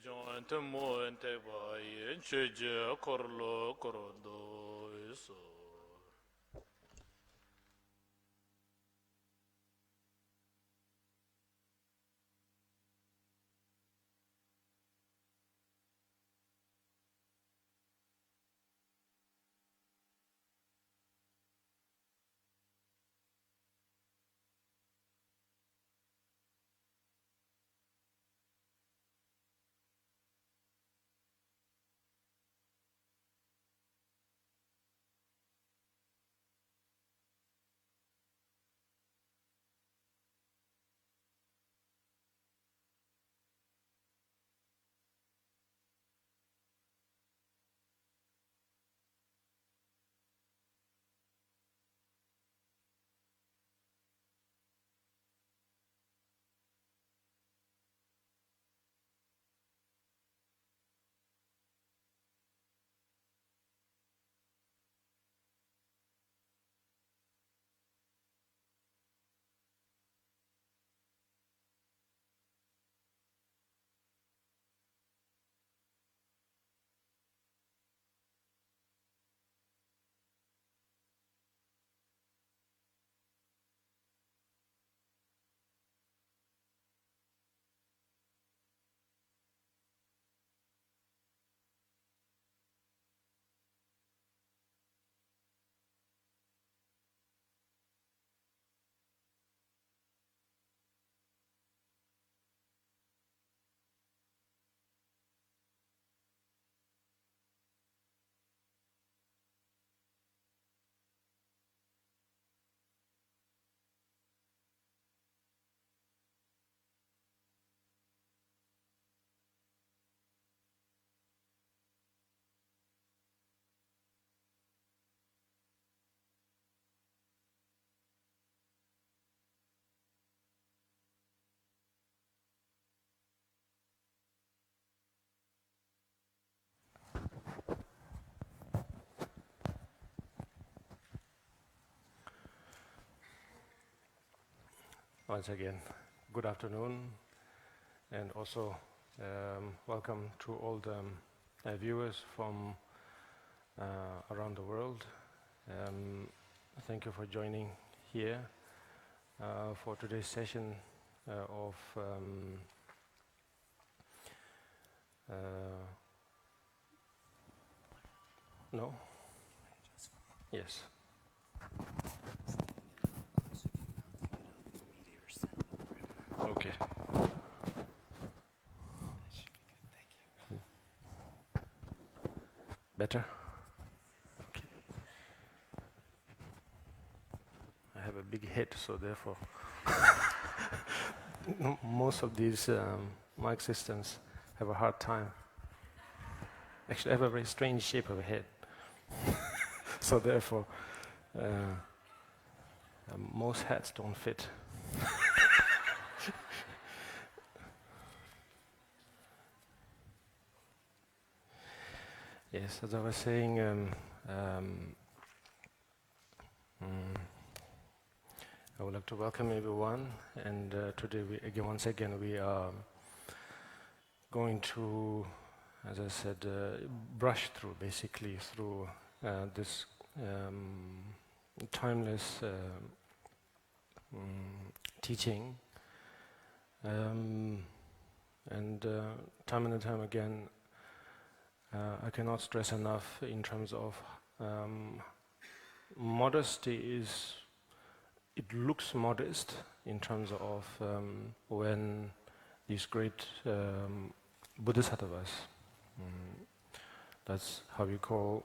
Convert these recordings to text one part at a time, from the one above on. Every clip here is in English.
join to more and take by and change a corlo corondo so. Once again, good afternoon, and also welcome to all the viewers from around the world. Thank you for joining here for today's session of no? Yes. Okay. Better? Okay. I have a big head, so therefore most of these mic systems have a hard time. Actually, I have a very strange shape of a head. So therefore, most hats don't fit. Yes, as I was saying, I would like to welcome everyone, and today once again we are going to, as I said, brush through this timeless teaching, and time and time again I cannot stress enough in terms of modesty it looks modest in terms of when these great bodhisattvas, that's how we call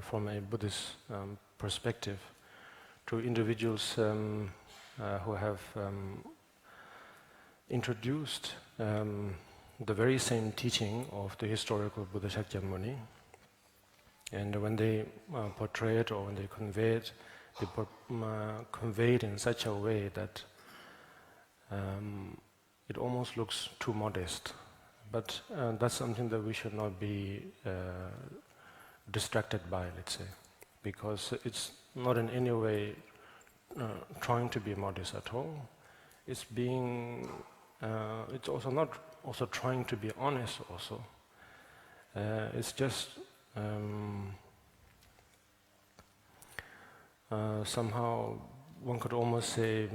from a Buddhist perspective, to individuals who have introduced the very same teaching of the historical Buddha Shakyamuni, and when they portray it or when they convey it, they convey it in such a way that it almost looks too modest. But that's something that we should not be distracted by, let's say, because it's not in any way trying to be modest at all. It's being it's also not also trying to be honest also. It's just somehow one could almost say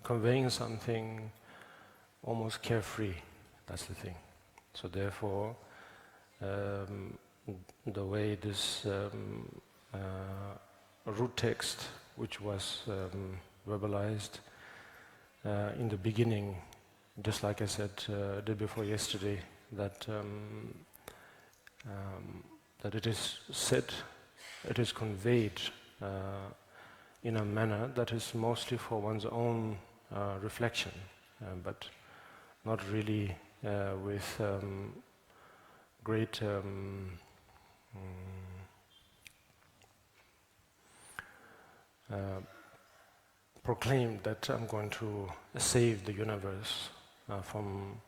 conveying something almost carefree. That's the thing. So therefore, the way this root text, which was verbalized in the beginning, just like I said did before yesterday, that that it is said, it is conveyed in a manner that is mostly for one's own reflection, but not really with great proclaim that I'm going to save the universe from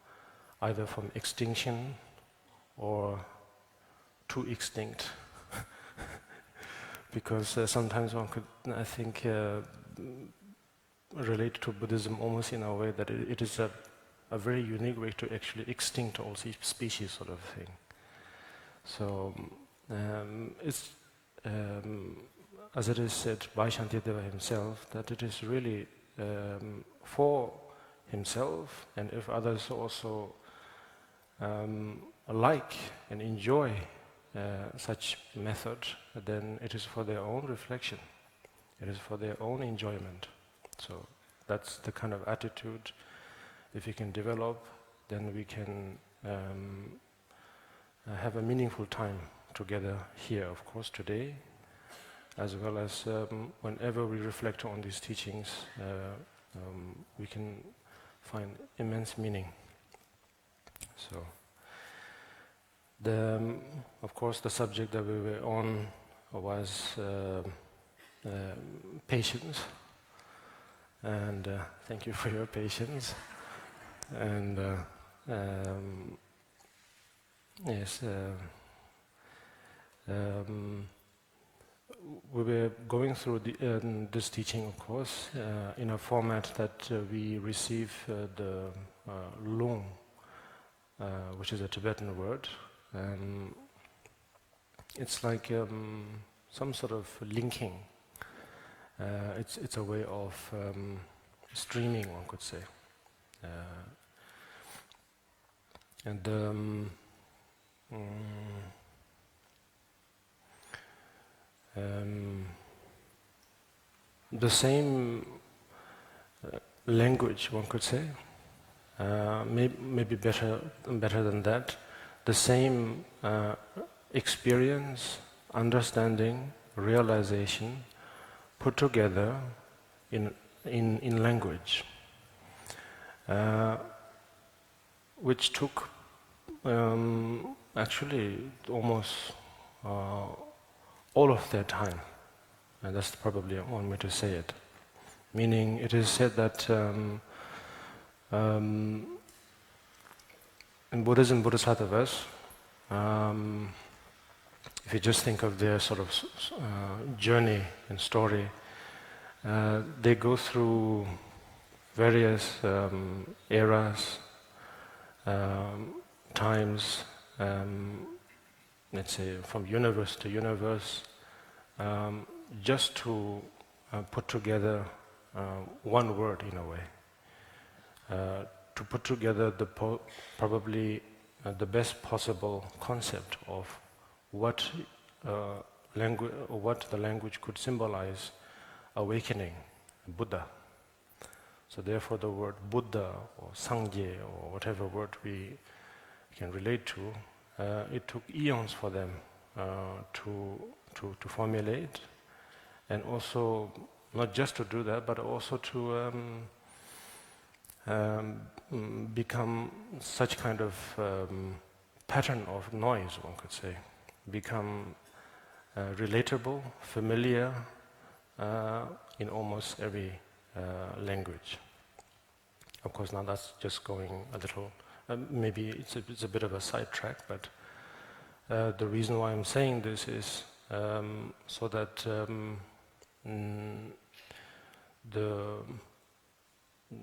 either from extinction or too extinct. Because sometimes one could, I think, relate to Buddhism almost in a way that it is a very unique way to actually extinct all species, sort of thing. So it's as it is said by Shantideva himself, that it is really for himself, and if others also like and enjoy such method, then it is for their own reflection. It is for their own enjoyment. So that's the kind of attitude, if we can develop, then we can have a meaningful time together here, of course, today, as well as whenever we reflect on these teachings, we can find immense meaning. So, of course, the subject that we were on was patience, and thank you for your patience. And yes, we were going through this teaching, of course, in a format that we receive the lung, which is a Tibetan word. It's like some sort of linking. It's a way of streaming, one could say. The same language, one could say, maybe better than that. The same experience, understanding, realization, put together in language, which took actually almost all of their time, and that's probably one way to say it. Meaning, it is said that in Buddhism, Bodhisattvas, if you just think of their sort of journey and story, they go through various eras, times, let's say from universe to universe, just to put together one word in a way, to put together probably the best possible concept of what the language could symbolize: awakening, Buddha. So therefore the word Buddha or Sangye or whatever word we can relate to, it took eons for them to formulate, and also not just to do that, but also to become such kind of pattern of noise, one could say, become relatable, familiar in almost every language. Of course, now that's just going a little, maybe it's a bit of a sidetrack, but the reason why I'm saying this is so that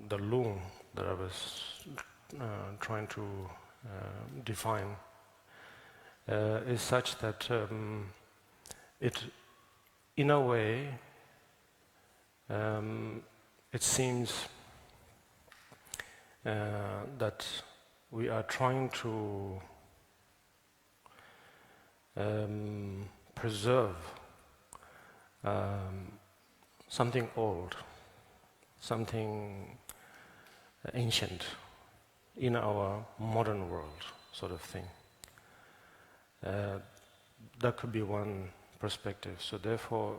the lung that I was trying to define is such that it, in a way, it seems that we are trying to preserve something old, something ancient in our modern world, sort of thing. That could be one perspective. So therefore,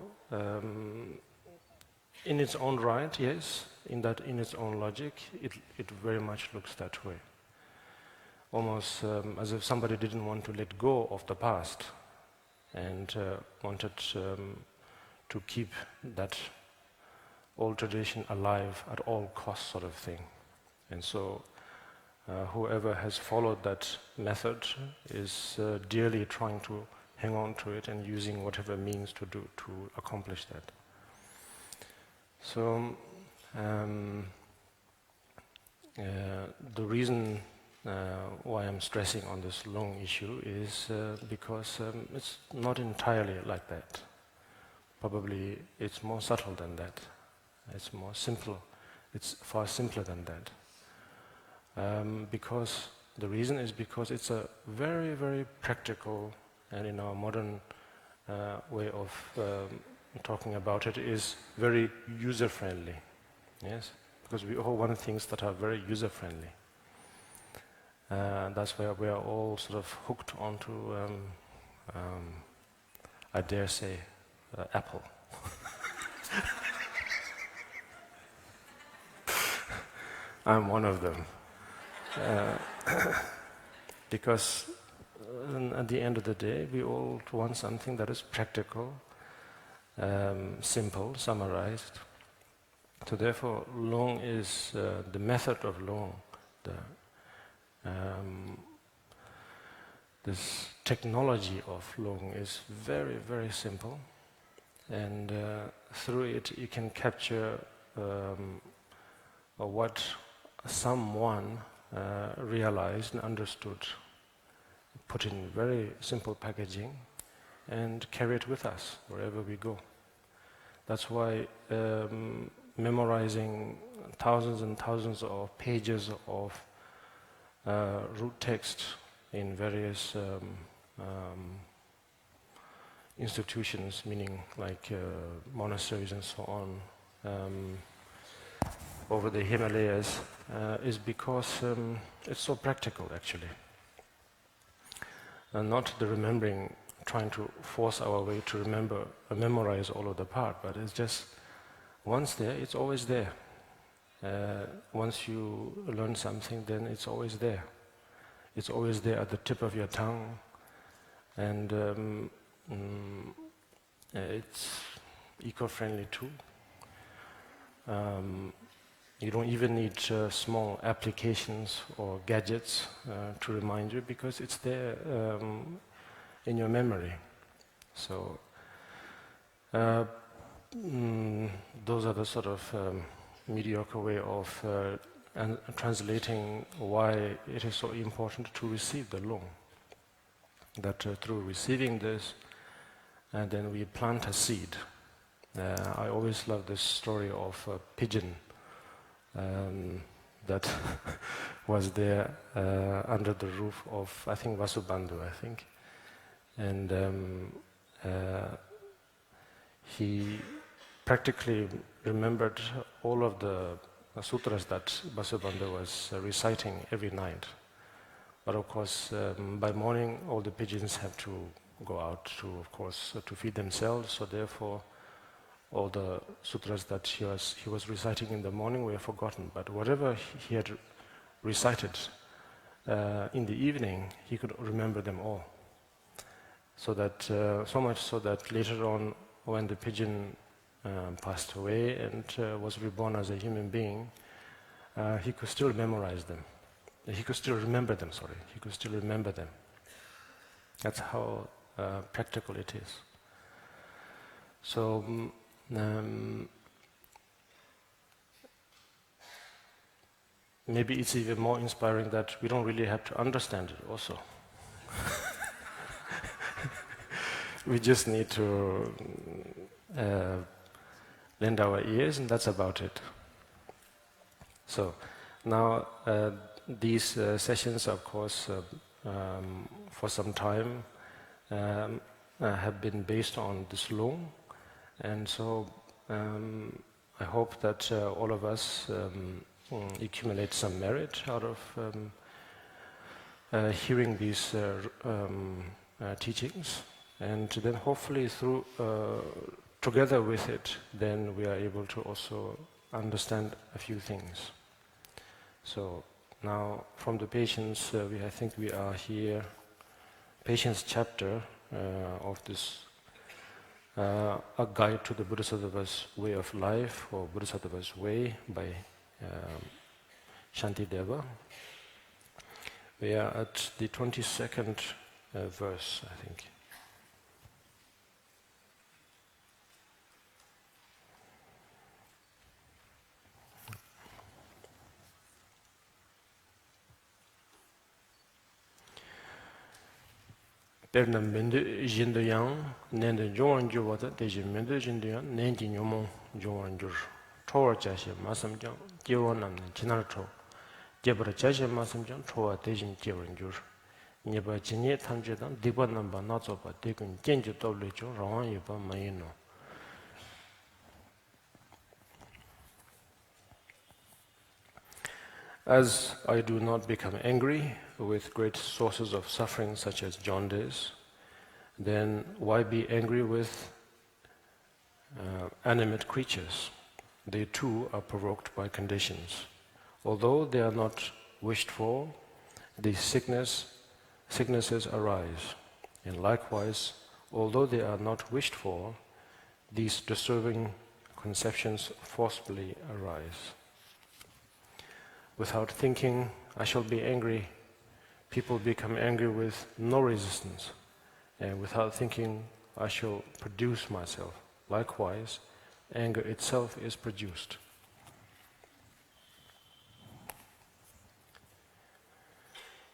in its own right, yes, in its own logic, it very much looks that way. Almost as if somebody didn't want to let go of the past and wanted to keep that old tradition alive at all costs, sort of thing. And so whoever has followed that method is dearly trying to hang on to it and using whatever means to accomplish that. So the reason why I'm stressing on this long issue is because it's not entirely like that. Probably it's more subtle than that. It's more simple. It's far simpler than that. Because the reason is because it's a very, very practical, and in our modern way of talking about it, is very user-friendly. Yes, because we all want things that are very user-friendly. That's where we are all sort of hooked onto, I dare say, Apple. I'm one of them. Because at the end of the day, we all want something that is practical, simple, summarized. So therefore, Long is the method of Long, this technology of Long is very, very simple, and through it you can capture what someone realized and understood, put in very simple packaging, and carry it with us wherever we go. That's why memorizing thousands and thousands of pages of root text in various institutions, meaning like monasteries and so on, over the Himalayas, is because it's so practical, actually. And not the remembering, trying to force our way to remember, memorize all of the part, but it's just once there, it's always there. Once you learn something, then it's always there. It's always there at the tip of your tongue, and it's eco-friendly too. You don't even need small applications or gadgets to remind you, because it's there in your memory. So those are the sort of mediocre way of translating why it is so important to receive the Long. That through receiving this, and then we plant a seed. I always love this story of a pigeon that was there under the roof of, I think, Vasubandhu, and he practically remembered all of the sutras that Vasubandhu was reciting every night. But of course, by morning, all the pigeons have to go out to, of course, to feed themselves. So therefore, all the sutras that he was reciting in the morning were forgotten. But whatever he had recited in the evening, he could remember them all. So that so much so that later on, when the pigeon passed away and was reborn as a human being, he could still memorize them. He could still remember them, He could still remember them. That's how practical it is. So maybe it's even more inspiring that we don't really have to understand it also. We just need to lend our ears, and that's about it. So now these sessions, of course, for some time have been based on this law, and so I hope that all of us accumulate some merit out of hearing these teachings, and then hopefully through together with it, then we are able to also understand a few things. So now from the Patience, I think we are here, Patience chapter of this A Guide to the Bodhisattva's Way of Life, or Bodhisattva's Way by Shantideva. We are at the 22nd verse, I think. Perna mende jindu yang nende jongwan jur wata deji mende jindu yang nenji nyomong jongwan jur chowar chashi masam jang jewa namne jinar chow jebara chashi masam jang chowa dejim jewan jur nyeba jinye tamche dang dikwa namba nazo pa dekun jenju doble chung rawan yupa mayino. As I do not become angry with great sources of suffering such as jaundice, then why be angry with animate creatures? They too are provoked by conditions. Although they are not wished for, these sicknesses arise. And likewise, although they are not wished for, these disturbing conceptions forcibly arise. Without thinking, I shall be angry, people become angry with no resistance. And without thinking, I shall produce myself. Likewise, anger itself is produced.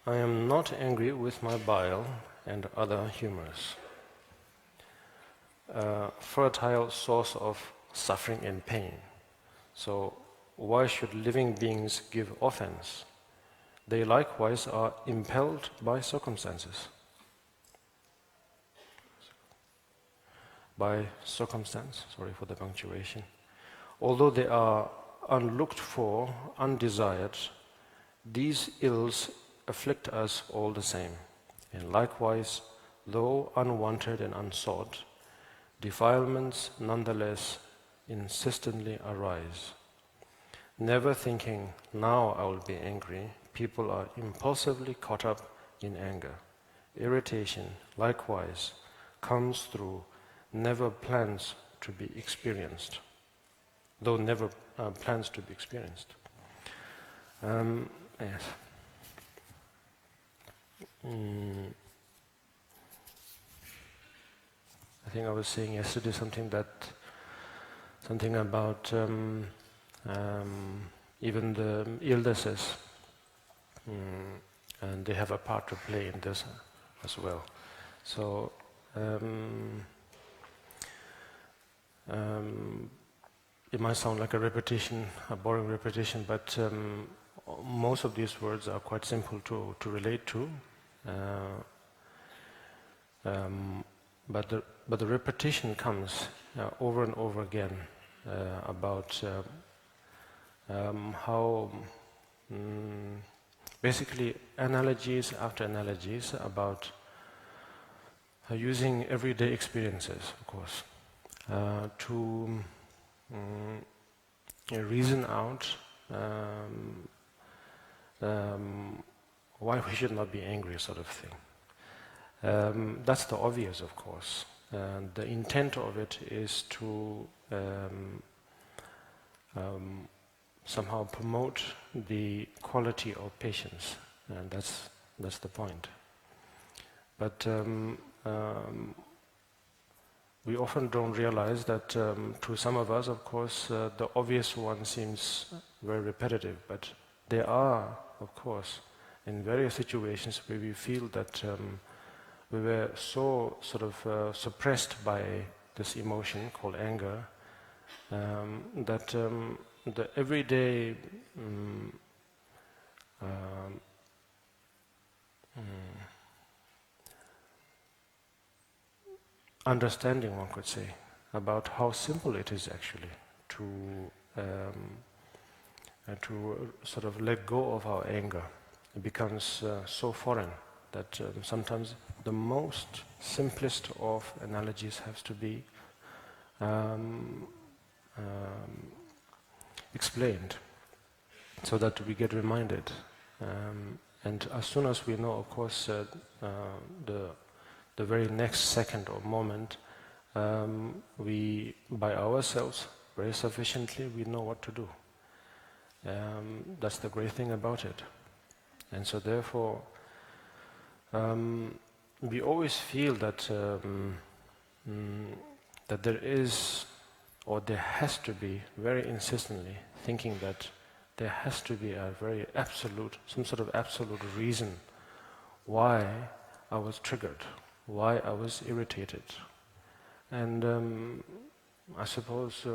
I am not angry with my bile and other humors. A fertile source of suffering and pain. So, why should living beings give offense? They likewise are impelled by circumstances. By circumstance, sorry for the punctuation. Although they are unlooked for, undesired, these ills afflict us all the same. And likewise, though unwanted and unsought, defilements nonetheless insistently arise. Never thinking, now I will be angry, people are impulsively caught up in anger. Irritation, likewise, comes through never plans to be experienced, though never plans to be experienced. Yes. I think I was saying yesterday something about even the illnesses, and they have a part to play in this as well. So it might sound like a repetition, a boring repetition, but most of these words are quite simple to relate to. But the repetition comes over and over again about how basically analogies after analogies about using everyday experiences, of course, to reason out why we should not be angry, sort of thing. That's the obvious, of course. The intent of it is to somehow promote the quality of patience, and that's the point. But we often don't realize that to some of us, of course, the obvious one seems very repetitive, but there are, of course, in various situations where we feel that we were so sort of suppressed by this emotion called anger that the everyday um, understanding, one could say, about how simple it is actually to sort of let go of our anger. It becomes so foreign that sometimes the most simplest of analogies has to be um, explained so that we get reminded. And as soon as we know, of course, the very next second or moment, we, by ourselves, very sufficiently, we know what to do. That's the great thing about it. And so therefore, we always feel that that there is, or there has to be, very insistently, thinking that there has to be a very absolute, some sort of absolute reason why I was triggered, why I was irritated. And I suppose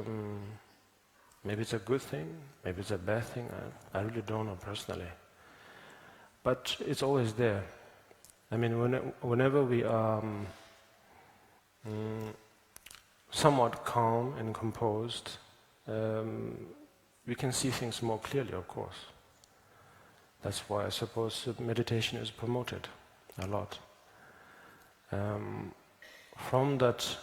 maybe it's a good thing, maybe it's a bad thing, I really don't know personally. But it's always there. I mean, whenever we are somewhat calm and composed, we can see things more clearly, of course. That's why I suppose meditation is promoted a lot. From that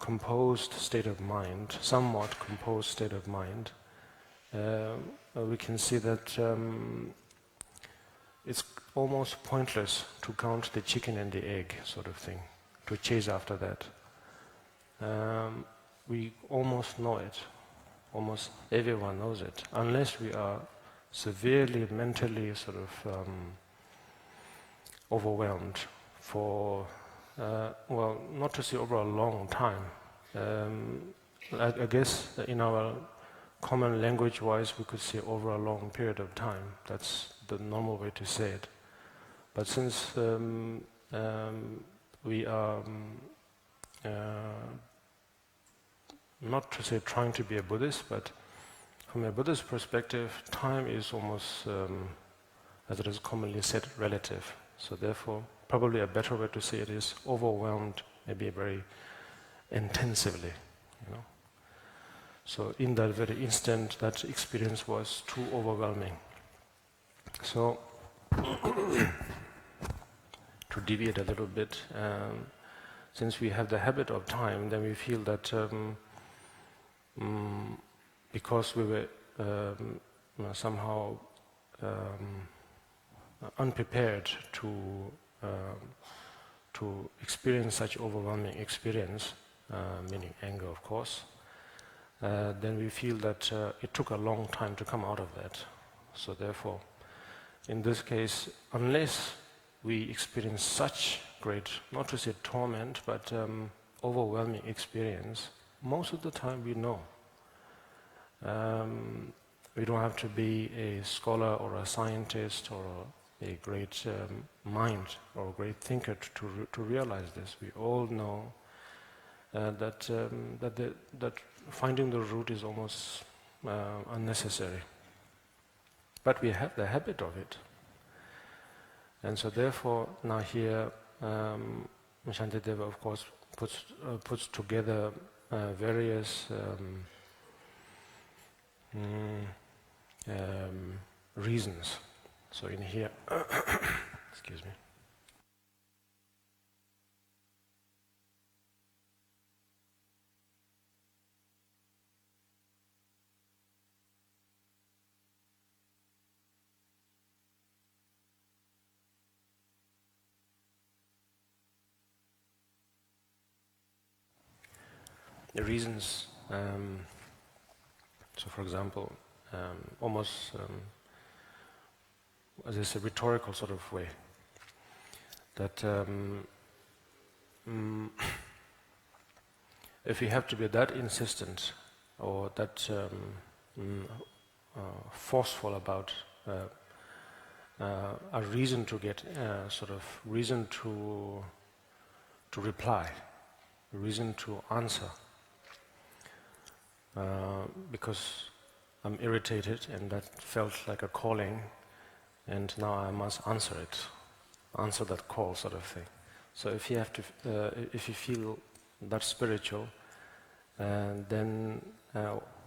composed state of mind, somewhat composed state of mind, we can see that it's almost pointless to count the chicken and the egg sort of thing, to chase after that. We almost know it, almost everyone knows it, unless we are severely mentally sort of overwhelmed for, well, not to say over a long time. I guess in our common language-wise we could say over a long period of time. That's the normal way to say it. But since we are not to say trying to be a Buddhist, but from a Buddhist perspective, time is almost, as it is commonly said, relative. So therefore, probably a better way to say it is overwhelmed, maybe very intensively, you know. So in that very instant, that experience was too overwhelming. So, to deviate a little bit, since we have the habit of time, then we feel that because we were somehow unprepared to experience such overwhelming experience, meaning anger, of course, then we feel that it took a long time to come out of that. So therefore, in this case, unless we experience such great, not to say torment, but overwhelming experience, most of the time we know. We don't have to be a scholar or a scientist or a great mind or a great thinker to realize this. We all know that finding the root is almost unnecessary. But we have the habit of it. And so therefore, now here, Shantideva, of course, puts together various reasons. So in here, excuse me. The reasons, so for example, almost as is a rhetorical sort of way, that if we have to be that insistent or that forceful about a reason to get reason to reply, a reason to answer, because I'm irritated and that felt like a calling, and now I must answer it, answer that call, sort of thing. So if you feel that spiritual, then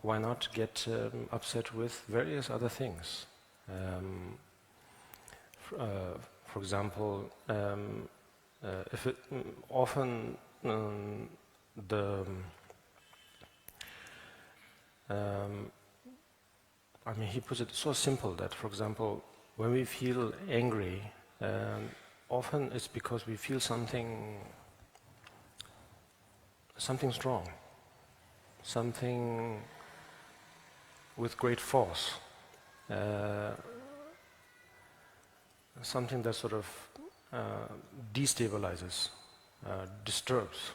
why not get upset with various other things? For example, if it often the he puts it so simple that, for example, when we feel angry, often it's because we feel something strong, something with great force, something that sort of destabilizes, disturbs.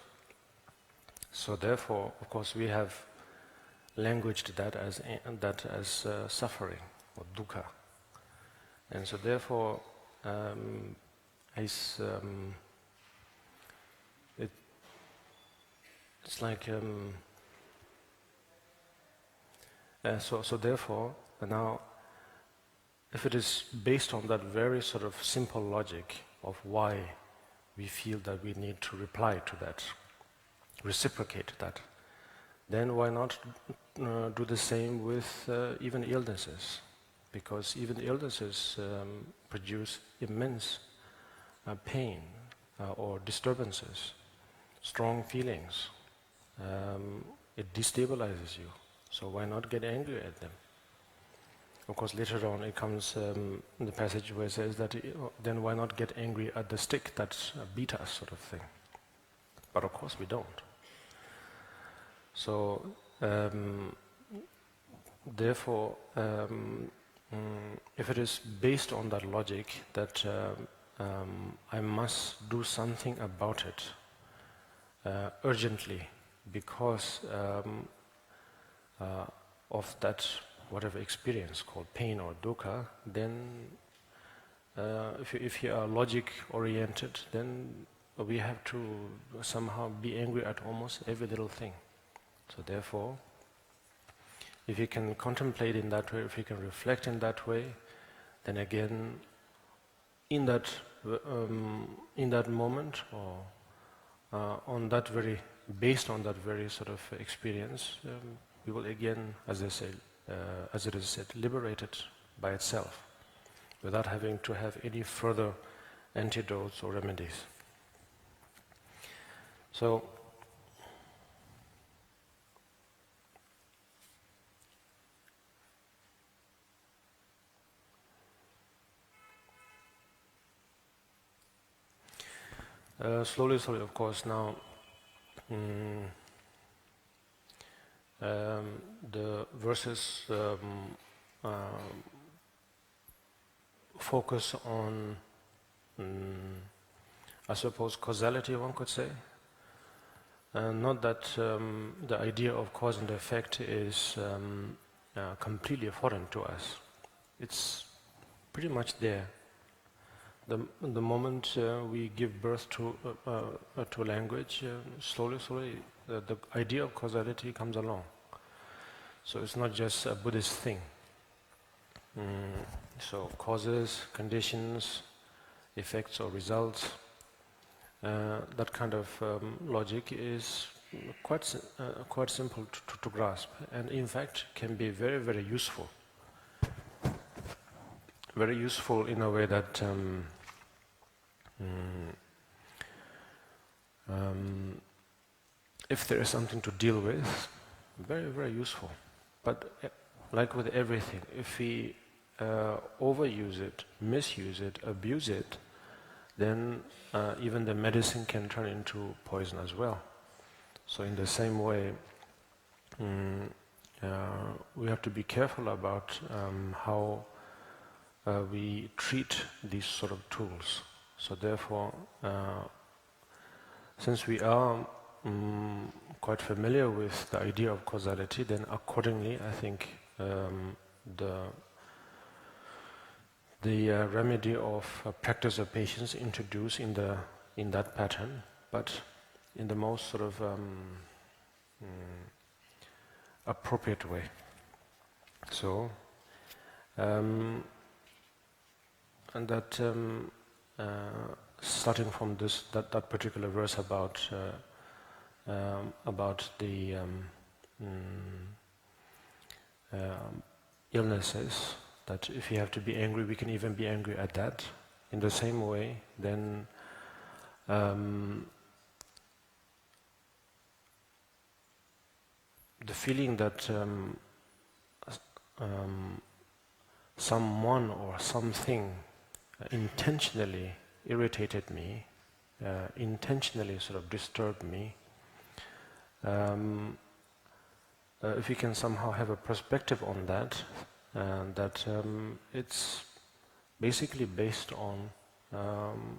So therefore, of course, we have languaged that as suffering or dukkha, and so therefore, it's like so therefore now, if it is based on that very sort of simple logic of why we feel that we need to reply to that, reciprocate that, then why not do the same with even illnesses? Because even illnesses produce immense pain or disturbances, strong feelings. It destabilizes you. So why not get angry at them? Of course, later on it comes in the passage where it says that then why not get angry at the stick that beat us, sort of thing. But of course we don't. So therefore, if it is based on that logic that I must do something about it urgently because of that whatever experience called pain or dukkha, then if you are logic oriented, then we have to somehow be angry at almost every little thing. So therefore, if you can contemplate in that way, if you can reflect in that way, then again, in that moment, or based on that very sort of experience, we will again, as it is said, liberated by itself, without having to have any further antidotes or remedies. So, slowly, of course, now the verses focus on, I suppose, causality, one could say. Not that the idea of cause and effect is completely foreign to us. It's pretty much there. The moment we give birth to language, slowly, the idea of causality comes along. So it's not just a Buddhist thing. So causes, conditions, effects or results, that kind of logic is quite simple to grasp, and in fact can be very, very useful. Very useful in a way that if there is something to deal with, very, very useful. But like with everything, if we overuse it, misuse it, abuse it, then even the medicine can turn into poison as well. So in the same way, we have to be careful about how we treat these sort of tools. So therefore, since we are quite familiar with the idea of causality, then accordingly, I think the the remedy of practice of patience introduced in that pattern, but in the most sort of appropriate way. So, and that starting from that particular verse about the illnesses, that if you have to be angry, we can even be angry at that. In the same way, then the feeling that someone or something intentionally irritated me, intentionally sort of disturbed me, if you can somehow have a perspective on that, that it's basically based on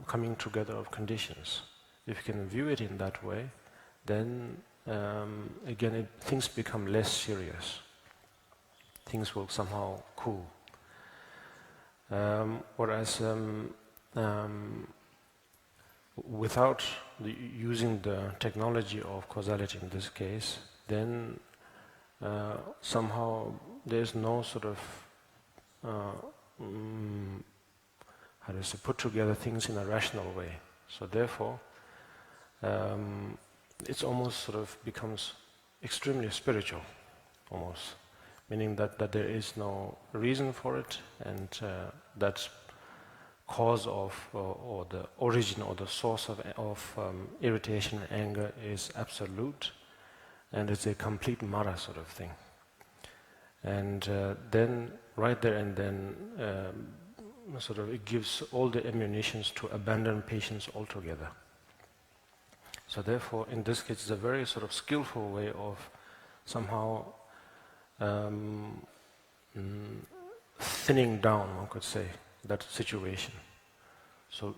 coming together of conditions. If you can view it in that way, then again things become less serious. Things will somehow cool. Whereas without using the technology of causality in this case, then somehow there's no sort of how to say, put together things in a rational way. So therefore, it's almost sort of becomes extremely spiritual, almost, meaning that there is no reason for it, and that cause of or the origin or the source of irritation and anger is absolute, and it's a complete mara sort of thing. And then right there and then sort of it gives all the ammunitions to abandon patience altogether. So therefore, in this case, it's a very sort of skillful way of somehow thinning down, one could say, that situation. So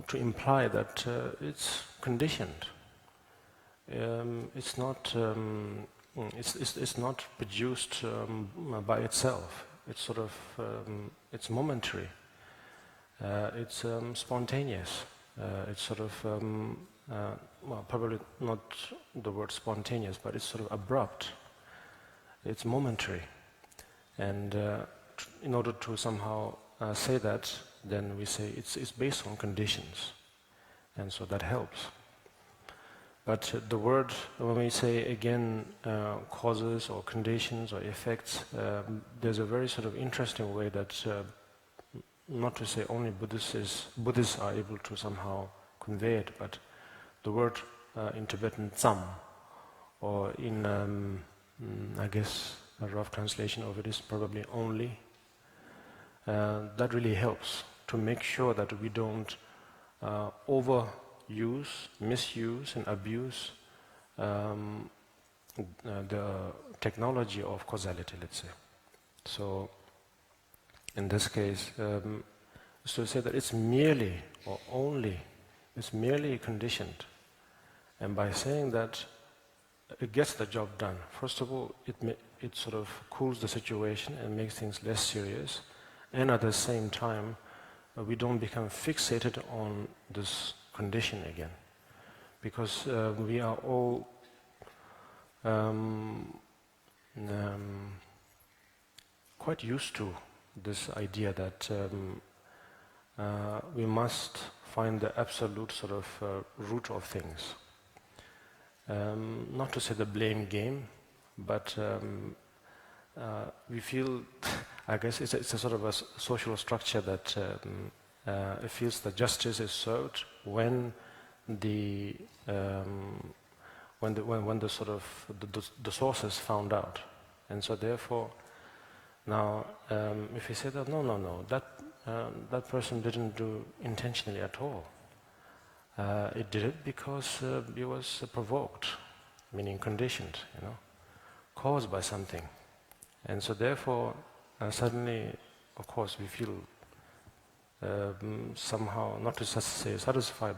to imply that it's conditioned, it's not produced by itself. It's sort of it's momentary. It's spontaneous. It's sort of well, probably not the word spontaneous, but it's sort of abrupt. It's momentary, and in order to somehow say that, then we say it's based on conditions, and so that helps. But the word, when we say again causes or conditions or effects, there's a very sort of interesting way that, not to say only Buddhists are able to somehow convey it, but the word in Tibetan tsam, or in I guess a rough translation of it is probably only, that really helps to make sure that we don't overuse, misuse and abuse the technology of causality, let's say. So in this case, is to say that it's merely or only, it's merely conditioned. And by saying that, it gets the job done. First of all, it sort of cools the situation and makes things less serious. And at the same time, we don't become fixated on this condition again. Because we are all quite used to this idea that we must find the absolute sort of root of things. Not to say the blame game, but we feel, I guess it's a sort of a social structure that it feels that justice is served when the sort of the source is found out. And so therefore, now if we say that no, that person didn't do intentionally at all. It did it because it was provoked, meaning conditioned, caused by something. And so therefore, suddenly, of course, we feel somehow, not to say satisfied,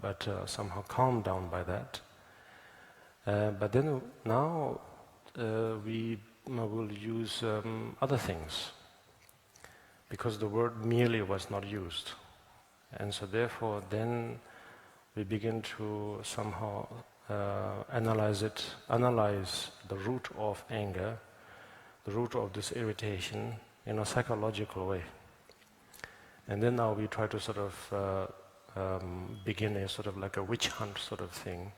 but somehow calmed down by that. But then now we will use other things. because the word merely was not used. And so therefore then we begin to somehow analyze the root of anger, the root of this irritation in a psychological way. And then now we try to sort of begin a sort of like a witch hunt sort of thing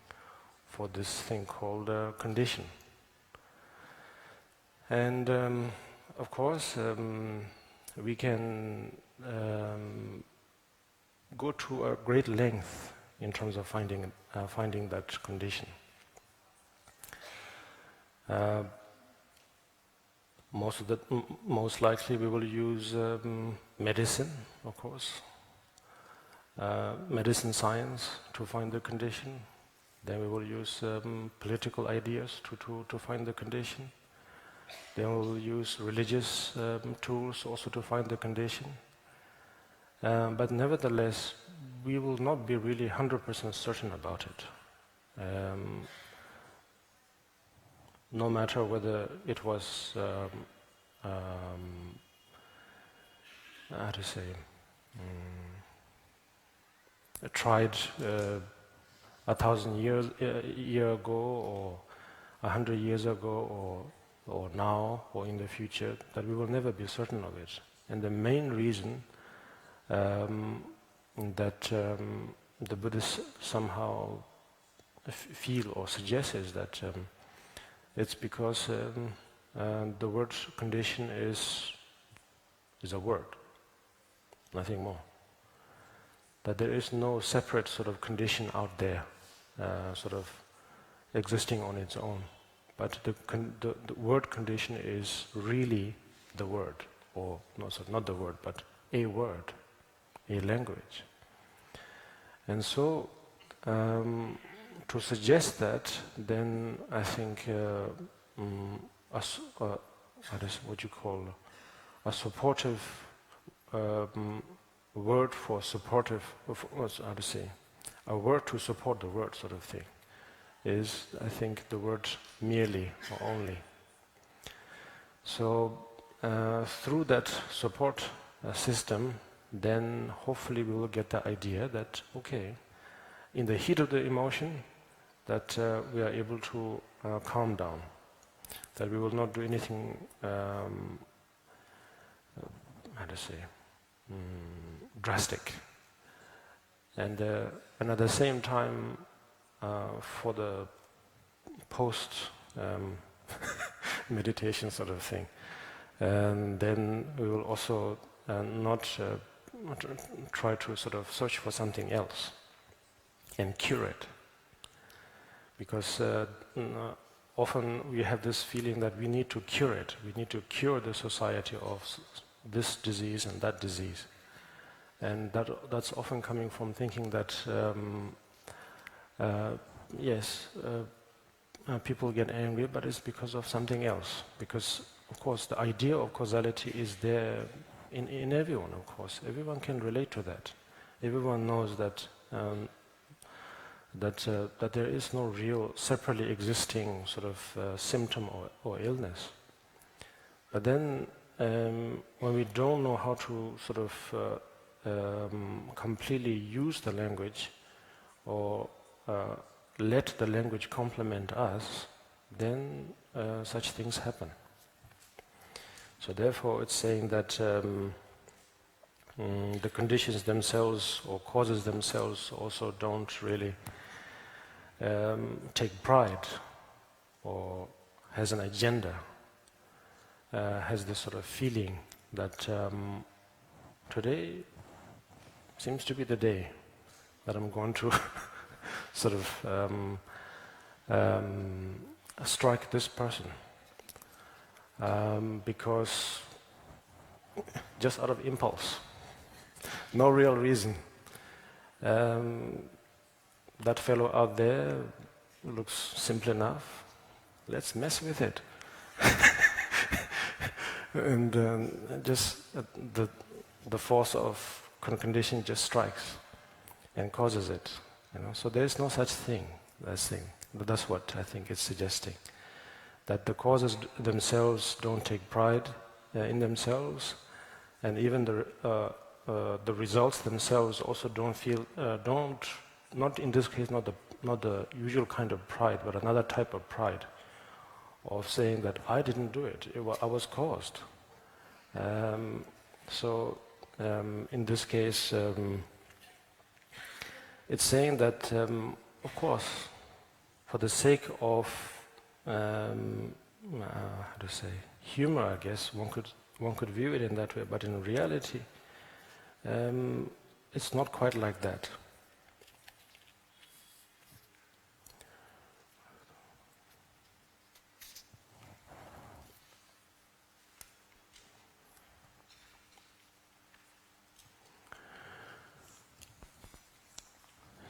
for this thing called condition. And of course we can go to a great length in terms of finding that condition. Most likely we will use medicine, of course, medicine science to find the condition. Then we will use political ideas to find the condition. Then we will use religious tools also to find the condition. But nevertheless, we will not be really 100% certain about it. No matter whether it was, how to say, tried 1,000 years ago, or 100 years ago, or now, or in the future, that we will never be certain of it. And the main reason that the Buddhists somehow feel or suggest is that it's because the word condition is a word, nothing more. That there is no separate sort of condition out there, sort of existing on its own. But the word condition is really the word, or no, sorry, not the word, but a word, a language. And so, to suggest that, then I think what you call a supportive word for supportive, how to say, a word to support the word sort of thing, is, I think, the word merely or only. So through that support system, then hopefully we will get the idea that, okay, in the heat of the emotion, that we are able to calm down, that we will not do anything, how to say, drastic. And at the same time, for the post meditation sort of thing, and then we will also not try to sort of search for something else and cure it, because often we have this feeling that we need to cure it. We need to cure the society of this disease and that disease, and that's often coming from thinking that yes, people get angry, but it's because of something else. Because of course the idea of causality is there in everyone. Of course, everyone can relate to that. Everyone knows that that there is no real separately existing sort of symptom or illness. But then when we don't know how to sort of completely use the language or let the language complement us, then such things happen. So therefore it's saying that the conditions themselves or causes themselves also don't really take pride or has an agenda, has this sort of feeling that today seems to be the day that I'm going to sort of strike this person, because just out of impulse, no real reason. That fellow out there looks simple enough, let's mess with it. And just the force of condition just strikes and causes it. So there is no such thing. That's what I think it's suggesting. That the causes themselves don't take pride in themselves, and even the results themselves also not in this case, not the usual kind of pride, but another type of pride of saying that I didn't do it, I was caused. In this case, it's saying that, of course, for the sake of how to say, humor, I guess one could view it in that way, but in reality, it's not quite like that.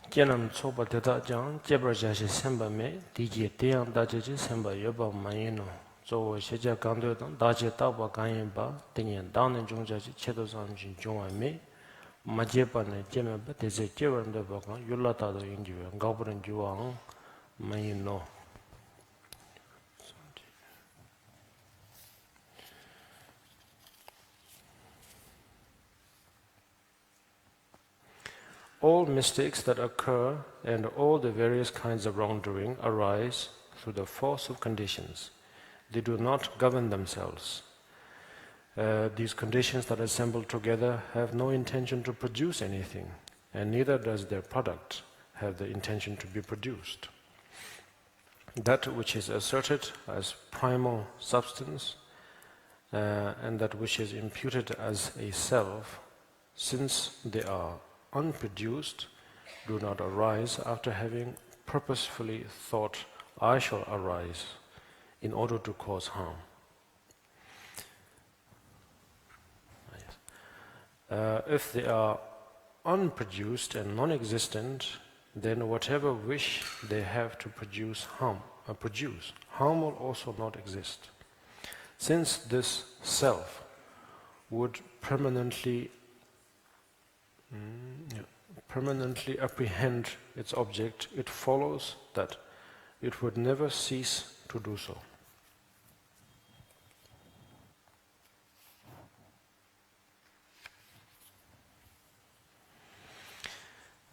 Jenam Soba Teta Jang, Jebra Jashi Semba Me, DJ Tiang Daji Semba Yoba Mayino, So Sheja Gando, Daji Taba Gayamba, Tinian Down and Jungjaji, Chedo Sanjin Junga Me, Majepane, Jemba, Tese Jeram de Bakan, Yulata do Inju, Gobran Juang, Mayino. All mistakes that occur and all the various kinds of wrongdoing arise through the force of conditions. They do not govern themselves. These conditions that assemble together have no intention to produce anything, and neither does their product have the intention to be produced. That which is asserted as primal substance and that which is imputed as a self, since they are unproduced, do not arise after having purposefully thought, I shall arise in order to cause harm. If they are unproduced and non-existent, then whatever wish they have to produce harm will also not exist. Since this self would permanently apprehend its object, it follows that it would never cease to do so.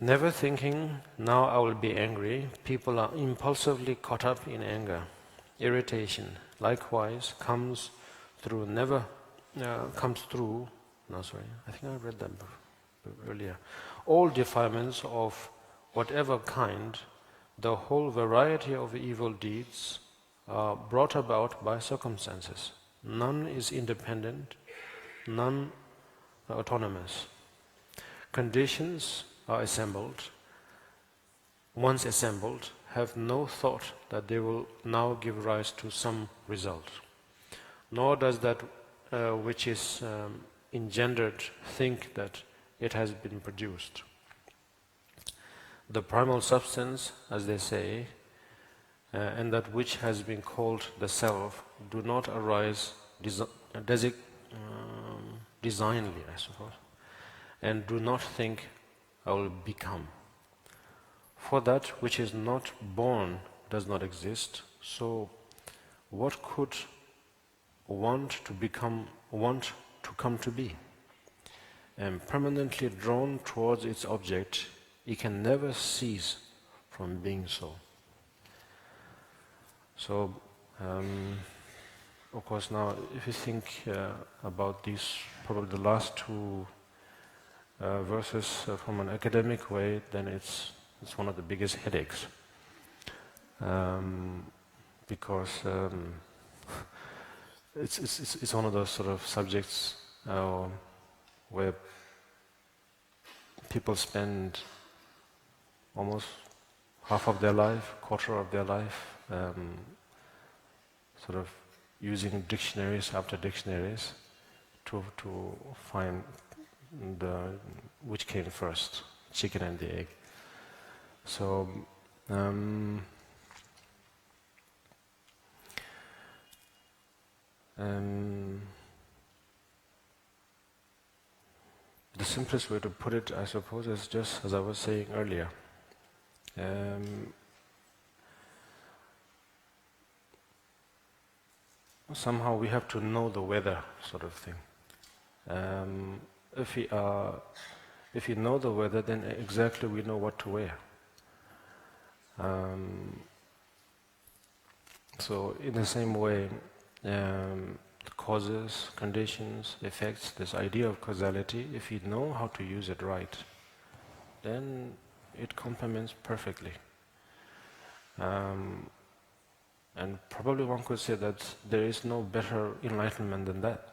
Never thinking, now I will be angry, people are impulsively caught up in anger. Irritation, likewise, comes through, I think I read that earlier. All defilements of whatever kind, the whole variety of evil deeds are brought about by circumstances. None is independent, none autonomous. Conditions are assembled, once assembled, have no thought that they will now give rise to some result. Nor does that which is engendered think that it has been produced. The primal substance, as they say, and that which has been called the self, do not arise designedly, I suppose, and do not think I will become. For that which is not born does not exist, so what could want to come to be? And permanently drawn towards its object, it can never cease from being so. So, of course, now if you think about these, probably the last two verses from an academic way, then it's one of the biggest headaches, because it's one of those sort of subjects where people spend almost half of their life, quarter of their life, sort of using dictionaries after dictionaries to find which came first, chicken and the egg. So the simplest way to put it, I suppose, is just as I was saying earlier. Somehow we have to know the weather, sort of thing. Um, if we know the weather, then exactly we know what to wear. Um, so in the same way, causes, conditions, effects, this idea of causality, if we know how to use it right, then it complements perfectly. And probably one could say that there is no better enlightenment than that.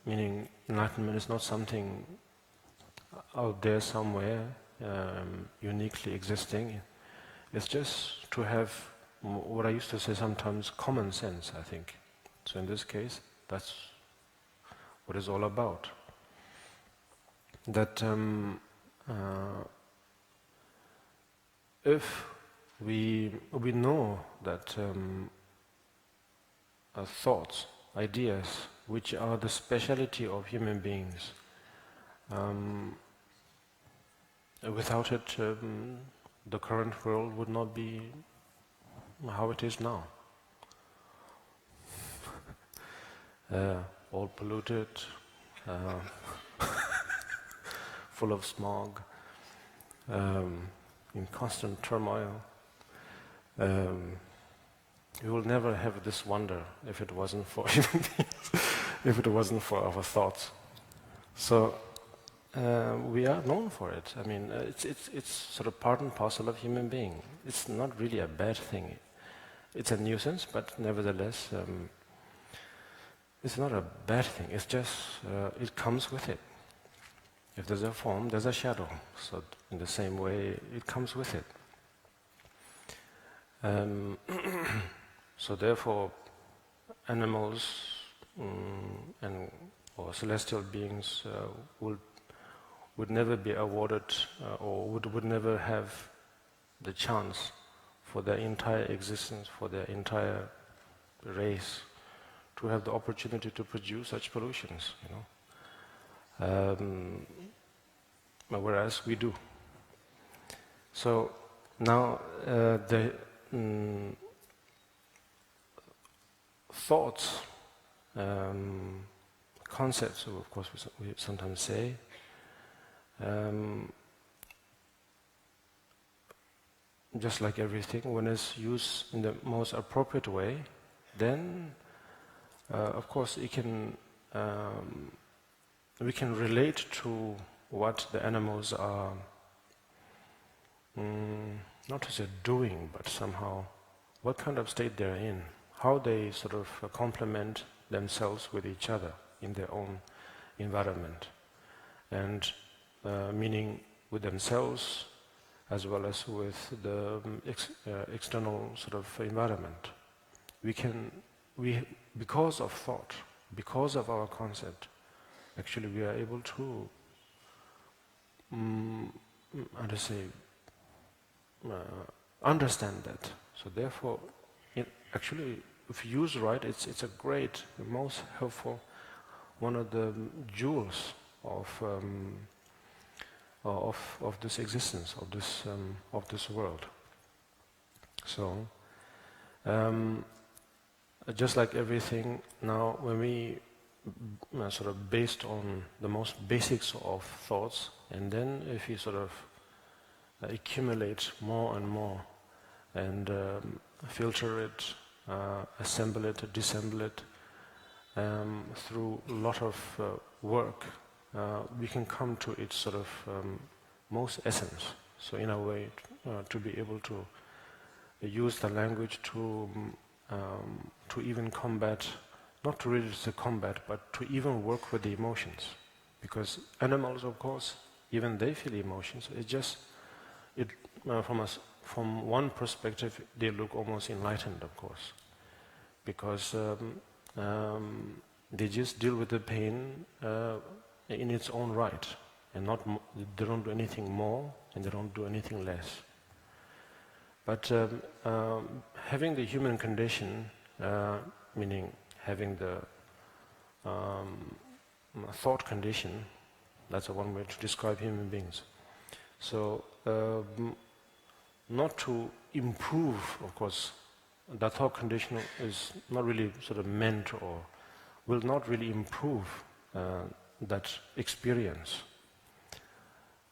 Meaning enlightenment is not something out there somewhere uniquely existing. It's just to have what I used to say sometimes, common sense, I think. So in this case, that's what it's all about. That if we know that thoughts, ideas, which are the speciality of human beings, without it, the current world would not be how it is now. All polluted, full of smog, in constant turmoil. We will never have this wonder if it wasn't for human beings, if it wasn't for our thoughts. So we are known for it. I mean, it's sort of part and parcel of human being. It's not really a bad thing. It's a nuisance, but nevertheless, it's not a bad thing. It's just it comes with it. If there's a form, there's a shadow. So in the same way, it comes with it. So therefore, animals or celestial beings would never be awarded or would never have the chance for their entire existence, for their entire race, to have the opportunity to produce such pollutions, whereas we do. So now the thoughts, concepts, of course we sometimes say, just like everything, when it's used in the most appropriate way, then of course we can relate to what the animals are, not to say doing, but somehow what kind of state they're in, how they sort of complement themselves with each other in their own environment, and meaning with themselves as well as with the external sort of environment. Because of thought, because of our concept, actually we are able to, understand that. So therefore, actually, if used right, it's a great, most helpful, one of the jewels of this existence, of this world. So, just like everything, now when we sort of based on the most basics of thoughts, and then if we sort of accumulate more and more, and filter it, assemble it, disassemble it, through a lot of work, we can come to its sort of most essence. So in a way, to be able to use the language to even combat, not to really say combat, but to even work with the emotions. Because animals, of course, even they feel emotions. It's just, from one perspective, they look almost enlightened, of course. Because they just deal with the pain in its own right, and they don't do anything more, and they don't do anything less. But having the human condition, meaning having the thought condition, that's one way to describe human beings. So, not to improve, of course, that thought condition is not really sort of meant or will not really improve that experience.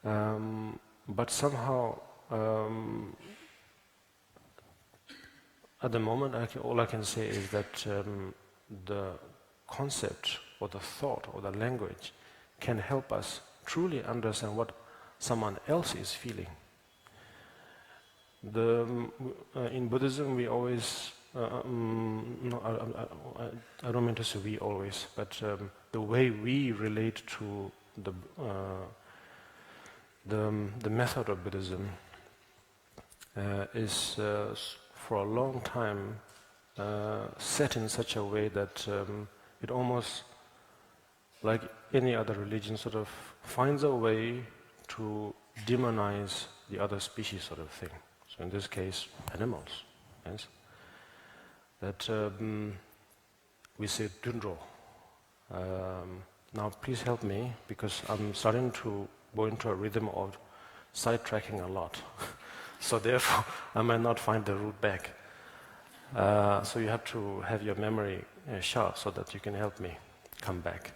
But somehow, at the moment, all I can say is that the concept or the thought or the language can help us truly understand what someone else is feeling. In Buddhism, we always, no, I don't mean to say we always, but the way we relate to the method of Buddhism is for a long time set in such a way that it almost, like any other religion, sort of finds a way to demonize the other species, sort of thing. So in this case, animals, yes. That we say dundro. Now please help me, because I'm starting to go into a rhythm of sidetracking a lot. So therefore, I might not find the route back. So you have to have your memory sharp so that you can help me come back.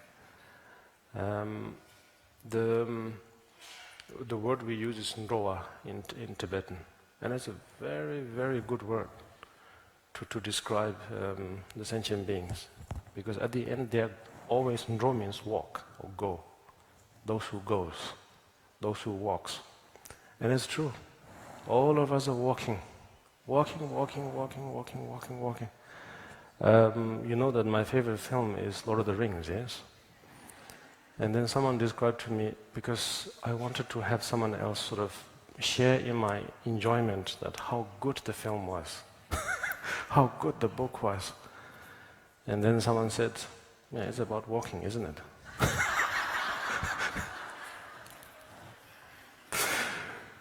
The word we use is nroa in Tibetan, and it's a very, very good word to describe the sentient beings, because at the end they are always, nro means walk or go, those who goes, those who walks, and it's true. All of us are walking. You know that my favorite film is Lord of the Rings, yes? And then someone described to me, because I wanted to have someone else sort of share in my enjoyment that how good the film was, how good the book was. And then someone said, yeah, it's about walking, isn't it?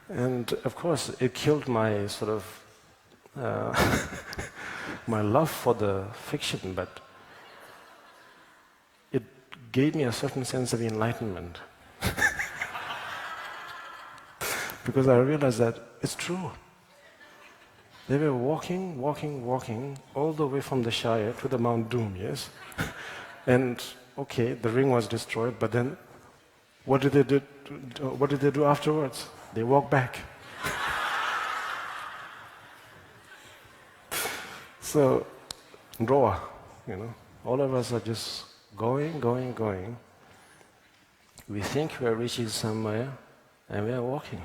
And of course, it killed my sort of my love for the fiction, but it gave me a certain sense of enlightenment. Because I realized that it's true. They were walking all the way from the Shire to the Mount Doom, yes? And okay, the ring was destroyed, but then what did they do afterwards? They walked back. So, nroa, you know, all of us are just going. We think we are reaching somewhere, and we are walking.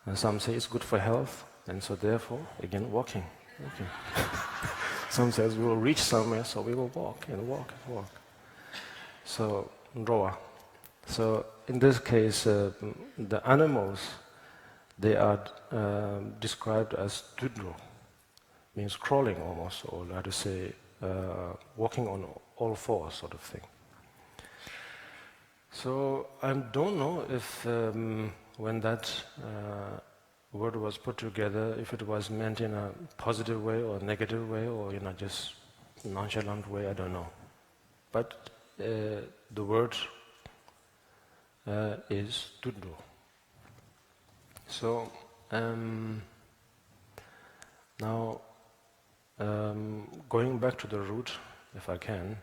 And some say it's good for health, and so therefore, again, walking. Some says we will reach somewhere, so we will walk. So, nroa. So, in this case, the animals, they are described as dudro, means crawling almost, or how to say, walking on all fours, sort of thing. So I don't know if when that word was put together, if it was meant in a positive way or a negative way, or in a just nonchalant way, I don't know. But the word is dudro. So now going back to the root, if I can,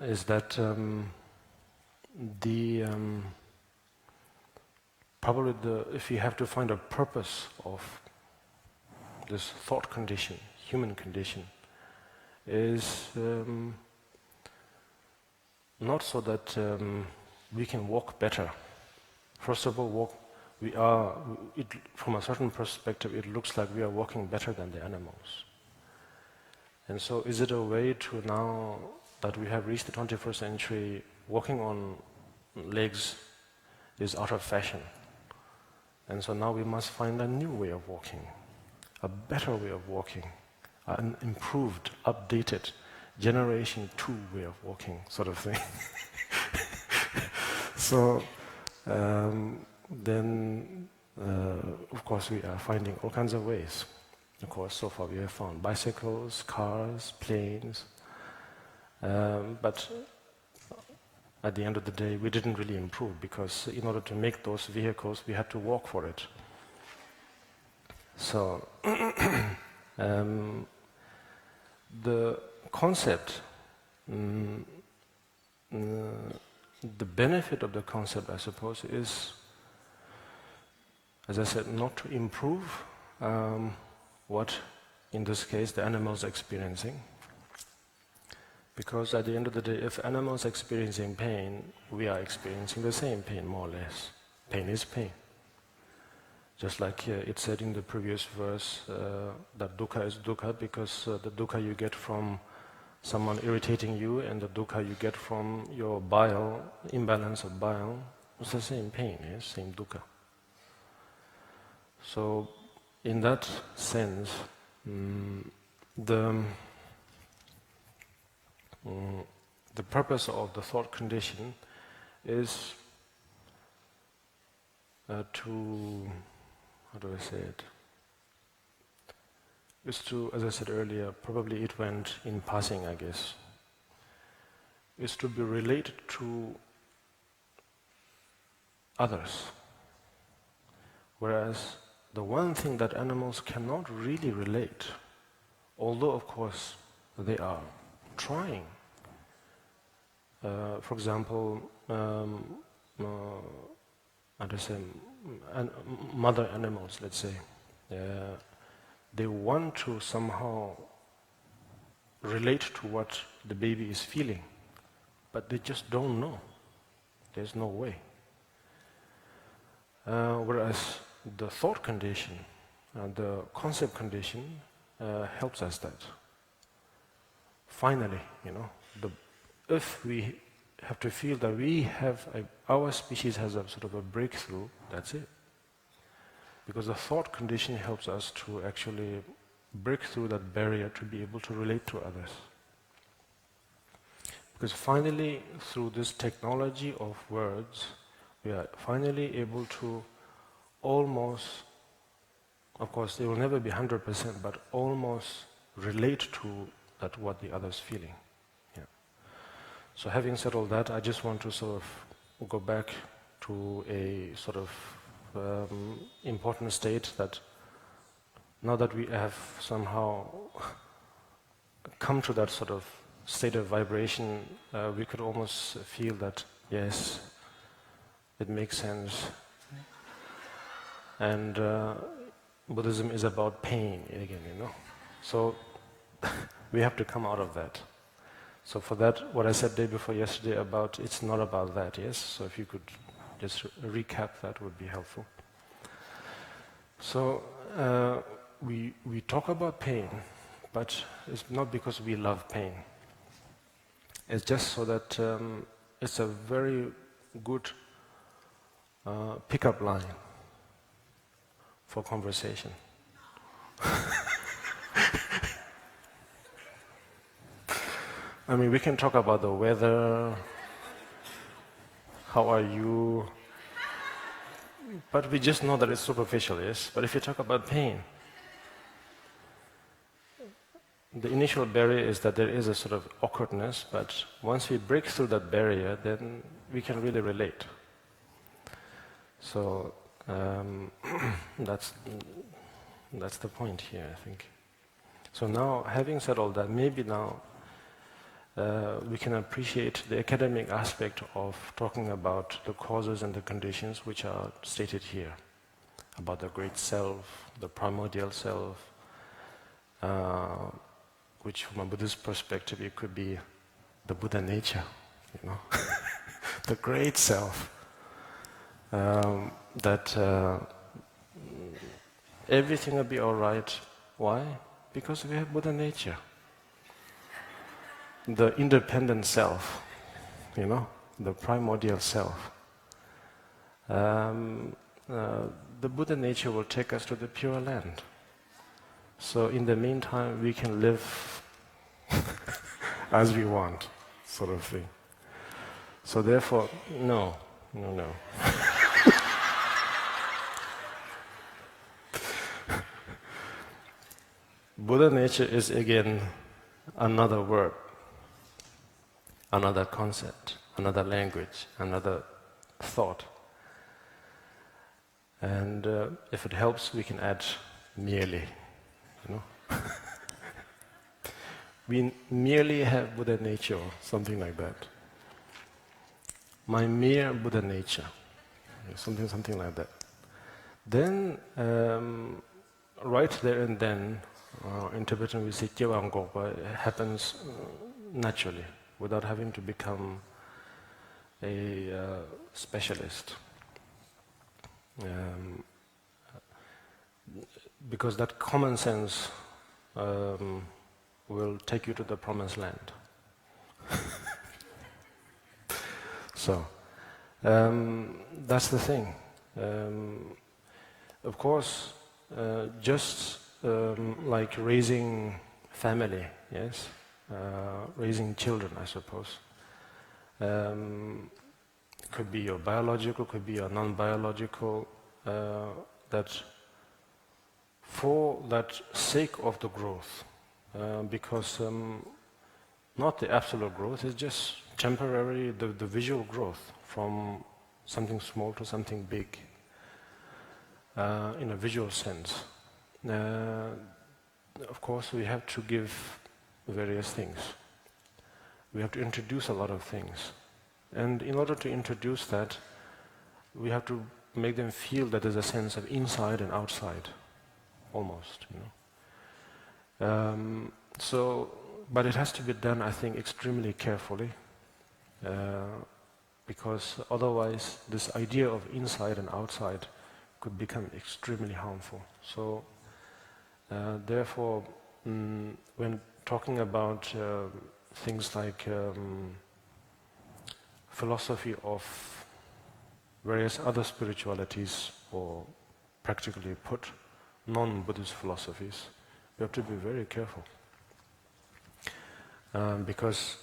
is that if you have to find a purpose of this thought condition, human condition, is not so that we can walk better. First of all, from a certain perspective, it looks like we are walking better than the animals. And so is it a way to, now that we have reached the 21st century, walking on legs is out of fashion. And so now we must find a new way of walking, a better way of walking, an improved, updated, generation 2 way of walking, sort of thing. So then, of course, we are finding all kinds of ways. Of course, so far we have found bicycles, cars, planes, but at the end of the day, we didn't really improve, because in order to make those vehicles, we had to walk for it. So The concept, mm, the benefit of the concept, I suppose, is, as I said, not to improve what, in this case, the animals are experiencing. Because at the end of the day, if animals are experiencing pain, we are experiencing the same pain, more or less. Pain is pain. Just like it said in the previous verse, that dukkha is dukkha because the dukkha you get from someone irritating you and the dukkha you get from your bile, imbalance of bile, it's the same pain, yes, same dukkha. So, in that sense, the purpose of the thought condition is to, how do I say it? Is to, as I said earlier, probably it went in passing, I guess, is to be related to others. Whereas the one thing that animals cannot really relate, although of course they are trying. For example, mother animals, let's say, they want to somehow relate to what the baby is feeling, but they just don't know. There's no way. Whereas the thought condition, the concept condition helps us that. Finally, if we have to feel that we have, our species has a sort of a breakthrough, that's it. Because the thought condition helps us to actually break through that barrier to be able to relate to others. Because finally, through this technology of words, we are finally able to almost, of course they will never be 100%, but almost relate to that what the other is feeling. Yeah. So having said all that, I just want to sort of go back to a sort of important state that now that we have somehow come to that sort of state of vibration, we could almost feel that, yes, it makes sense. And Buddhism is about pain again, So we have to come out of that. So for that, what I said day before yesterday about, it's not about that, yes? So if you could just recap, that would be helpful. So we talk about pain, but it's not because we love pain. It's just so that it's a very good pickup line for conversation. I mean, we can talk about the weather, how are you, but we just know that it's superficial, yes? But if you talk about pain, the initial barrier is that there is a sort of awkwardness, but once we break through that barrier, then we can really relate. So that's the point here, I think. So now, having said all that, maybe now we can appreciate the academic aspect of talking about the causes and the conditions which are stated here, about the great self, the primordial self, which from a Buddhist perspective it could be the Buddha nature, the great self. That everything will be all right. Why? Because we have Buddha nature. The independent self, the primordial self. The Buddha nature will take us to the Pure Land. So in the meantime, we can live as we want, sort of thing. So therefore, no. Buddha nature is again another word, another concept, another language, another thought. And if it helps, we can add merely, we merely have Buddha nature or something like that. My mere Buddha nature, something like that. Then, right there and then, in Tibetan we say Kyewang Gokpa, it happens naturally, without having to become a specialist. Because that common sense will take you to the promised land. So, that's the thing. Of course, just like raising family, yes, raising children, I suppose. Could be your biological, could be your non-biological, that for that sake of the growth, because not the absolute growth, it's just temporary, the visual growth from something small to something big, in a visual sense. Of course, we have to give various things. We have to introduce a lot of things. And in order to introduce that, we have to make them feel that there's a sense of inside and outside, almost, you know. But it has to be done, I think, extremely carefully, because otherwise this idea of inside and outside could become extremely harmful. So, therefore, when talking about things like philosophy of various other spiritualities, or practically put, non-Buddhist philosophies, we have to be very careful. Because,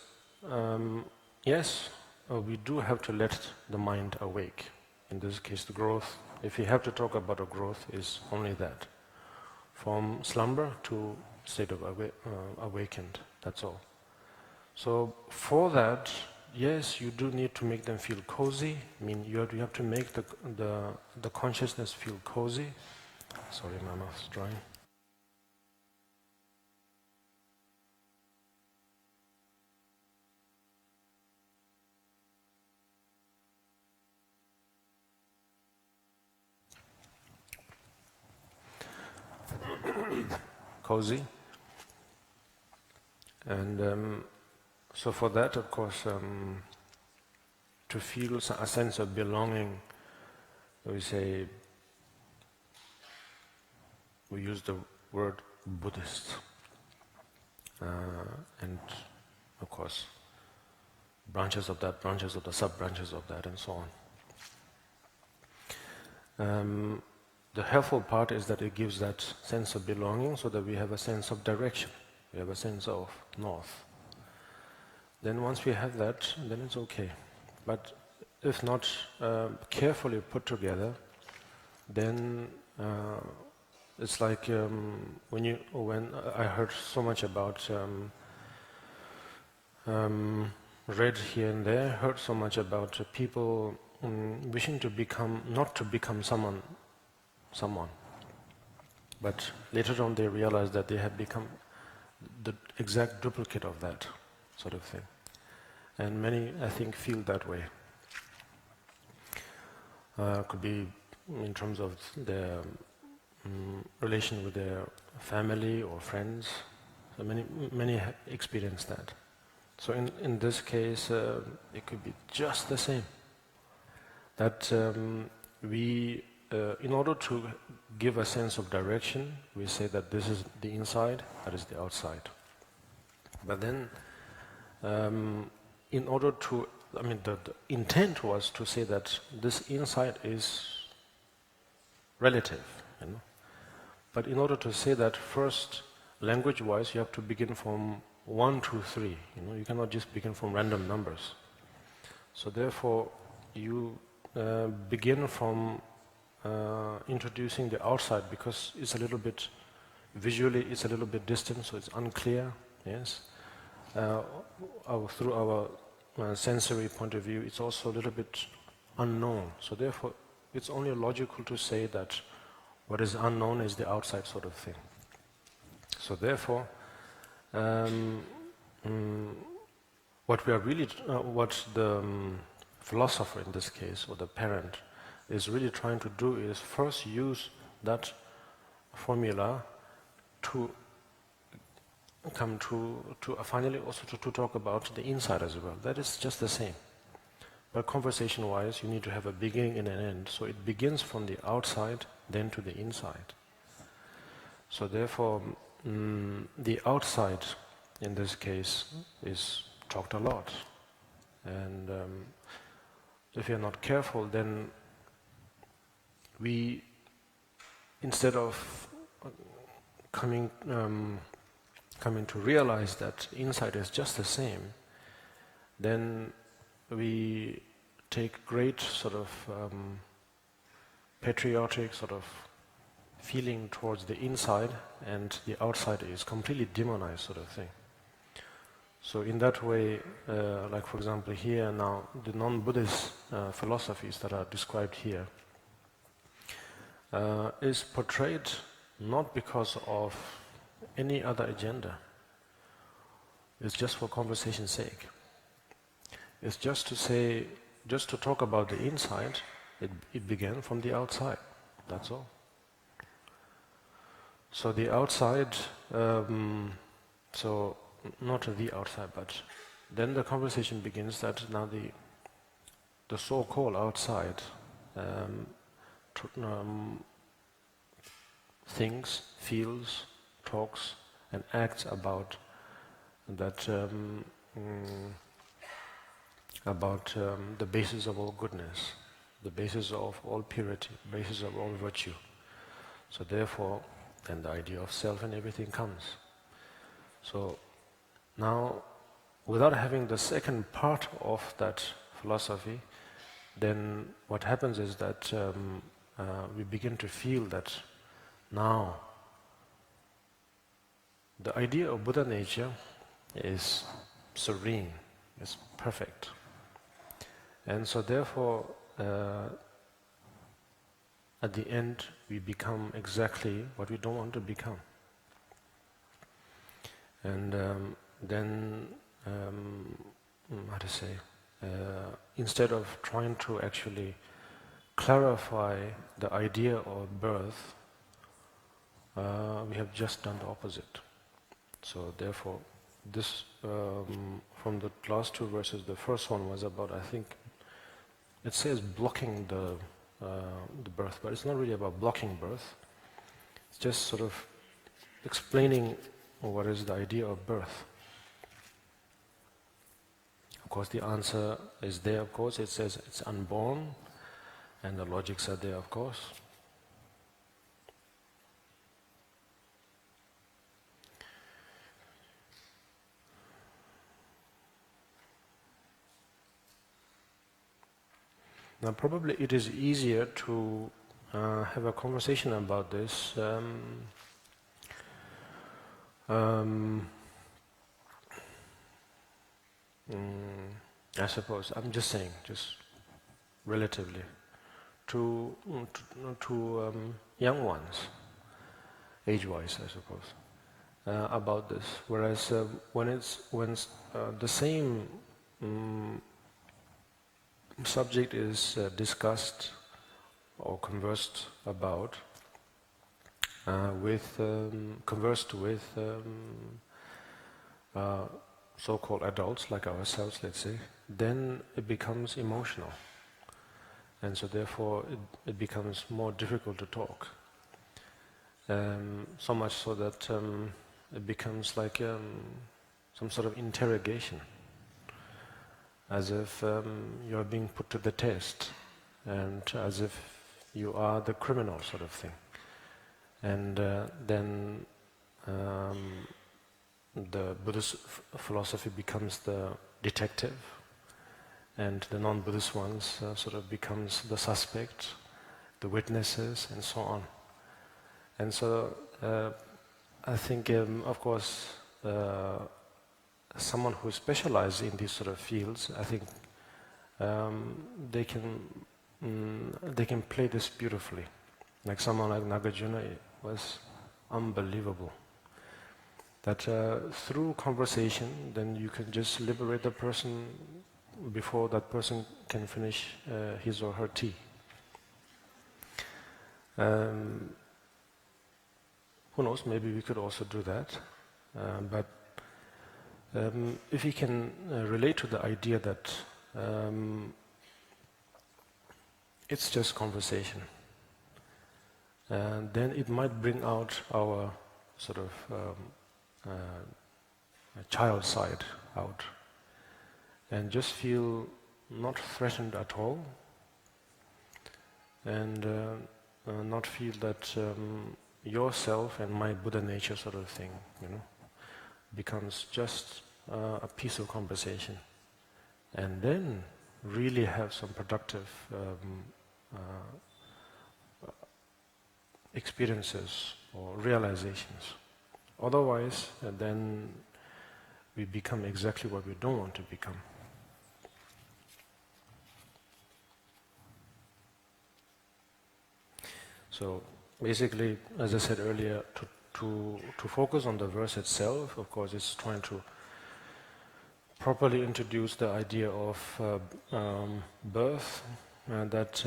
yes, we do have to let the mind awake. In this case, the growth, if we have to talk about a growth, is only that. From slumber to state of awakened, that's all. So for that, yes, you do need to make them feel cozy. I mean, you have to make the consciousness feel cozy. Sorry, my mouth's dry. Cozy. And so for that, of course, to feel a sense of belonging, we use the word Buddhist, and of course branches of that, branches of the sub-branches of that, and so on. The helpful part is that it gives that sense of belonging, so that we have a sense of direction, we have a sense of north. Then once we have that, then it's okay. But if not carefully put together, then it's like when I heard so much about read here and there, heard so much about people wishing to become, not to become someone, but later on they realized that they have become the exact duplicate of that sort of thing. And many, I think, feel that way. Could be in terms of their relation with their family or friends. So many experience that. So in this case, it could be just the same. That we, in order to give a sense of direction, we say that this is the inside, that is the outside. But then, in order to, the intent was to say that this inside is relative, you know. But in order to say that, first, language-wise, you have to begin from 1 to 3. You know, you cannot just begin from random numbers. So therefore, you begin from introducing the outside, because it's a little bit visually, it's a little bit distant, so it's unclear. Yes, through our sensory point of view, it's also a little bit unknown. So therefore, it's only logical to say that what is unknown is the outside sort of thing. So therefore, um, mm, what we are really, what the philosopher in this case, or the parent, is really trying to do is first use that formula to come to finally also to talk about the inside as well. That is just the same. But conversation-wise, you need to have a beginning and an end. So it begins from the outside, then to the inside. So therefore, the outside, in this case, is talked a lot. And if you're not careful, then we, instead of coming to realize that inside is just the same, then we take great sort of patriotic sort of feeling towards the inside, and the outside is completely demonized sort of thing. So in that way, like for example here now, the non-Buddhist philosophies that are described here is portrayed not because of any other agenda. It's just for conversation's sake. It's just to say, just to talk about the inside. It began from the outside. That's all. So the outside, so not the outside, but then the conversation begins that now the so-called outside thinks, feels, talks, and acts about that the basis of all goodness, the basis of all purity, basis of all virtue. So therefore, then the idea of self and everything comes. So now, without having the second part of that philosophy, then what happens is that we begin to feel that now the idea of Buddha nature is serene, is perfect. And so therefore, at the end, we become exactly what we don't want to become. And then, how to say, instead of trying to actually clarify the idea of birth, we have just done the opposite. So therefore, this, from the last two verses, the first one was about, I think, it says blocking the birth, but it's not really about blocking birth. It's just sort of explaining what is the idea of birth. Of course, the answer is there, of course. It says it's unborn, and the logics are there, of course. Now, probably it is easier to have a conversation about this I suppose, I'm just saying, just relatively, to young ones, age-wise, I suppose, about this. Whereas when the same subject is discussed or conversed about conversed with so-called adults like ourselves, let's say, then it becomes emotional, and so therefore it becomes more difficult to talk. So much so that it becomes like some sort of interrogation, as if you are being put to the test, and as if you are the criminal sort of thing. And then the Buddhist philosophy becomes the detective, and the non-Buddhist ones sort of becomes the suspect, the witnesses, and so on. And so I think, of course, someone who specializes in these sort of fields, I think they can play this beautifully. Like someone like Nagarjuna was unbelievable. that through conversation, then you can just liberate the person before that person can finish his or her tea. Who knows, maybe we could also do that. But if we can relate to the idea that it's just conversation, then it might bring out our sort of child side out and just feel not threatened at all, and not feel that yourself and my Buddha nature sort of thing, becomes just a piece of conversation, and then really have some productive experiences or realizations. Otherwise, then we become exactly what we don't want to become. So basically, as I said earlier, to focus on the verse itself, of course, it's trying to properly introduce the idea of birth, that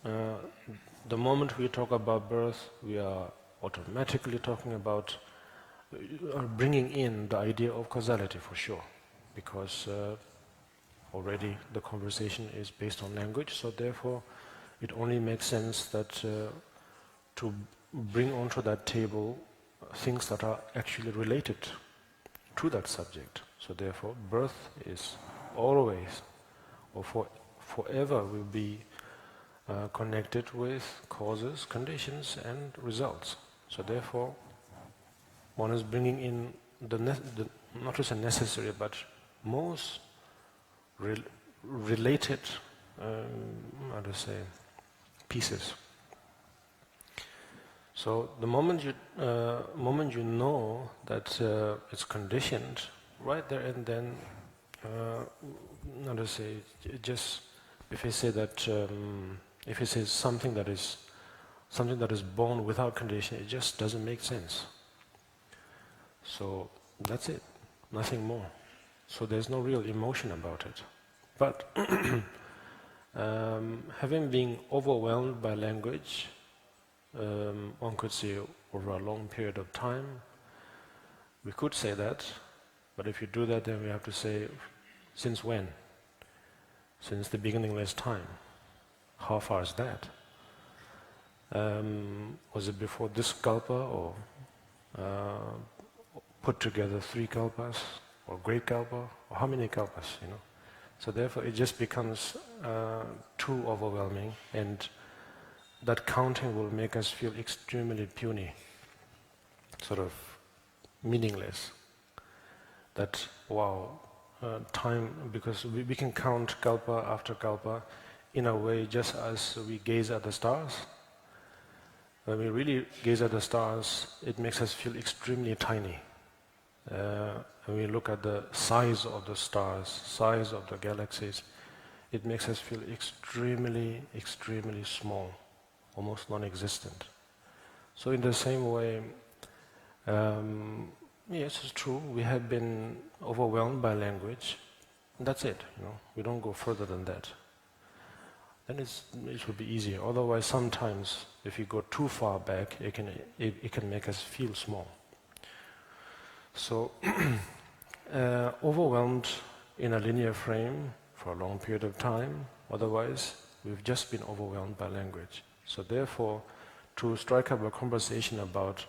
the moment we talk about birth, we are automatically talking about bringing in the idea of causality for sure, because already the conversation is based on language, so therefore it only makes sense that to bring onto that table things that are actually related to that subject. So therefore birth is always or forever will be connected with causes, conditions and results. So therefore one is bringing in the not just a necessary but most related how to say pieces. So the moment you know that it's conditioned, right there and then, how to say, just if I say that, if I say something that is born without condition, it just doesn't make sense. So that's it, nothing more. So there's no real emotion about it. But having been overwhelmed by language, one could say over a long period of time, we could say that, but if you do that then we have to say, since when? Since the beginningless time. How far is that? Was it before this kalpa, or put together 3 kalpas, or great kalpa, or how many kalpas, So therefore it just becomes too overwhelming, and that counting will make us feel extremely puny, sort of meaningless. That, wow, time, because we can count kalpa after kalpa in a way just as we gaze at the stars. When we really gaze at the stars, it makes us feel extremely tiny. When we look at the size of the stars, size of the galaxies, it makes us feel extremely, extremely small, almost non-existent. So in the same way, yes, it's true, we have been overwhelmed by language. That's it, we don't go further than that. Then it will be easier. Otherwise, sometimes, if you go too far back, it can make us feel small. So, overwhelmed in a linear frame for a long period of time, otherwise, we've just been overwhelmed by language. So therefore, to strike up a conversation about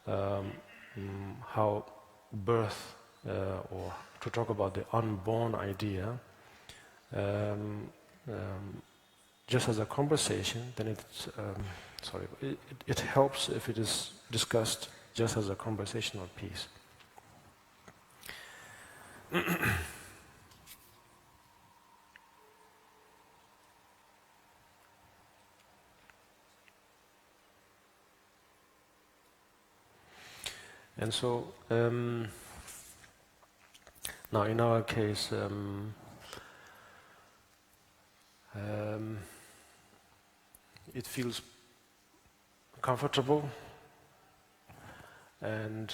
how birth, or to talk about the unborn idea, just as a conversation, then it helps if it is discussed just as a conversational piece. And so, now in our case, it feels comfortable and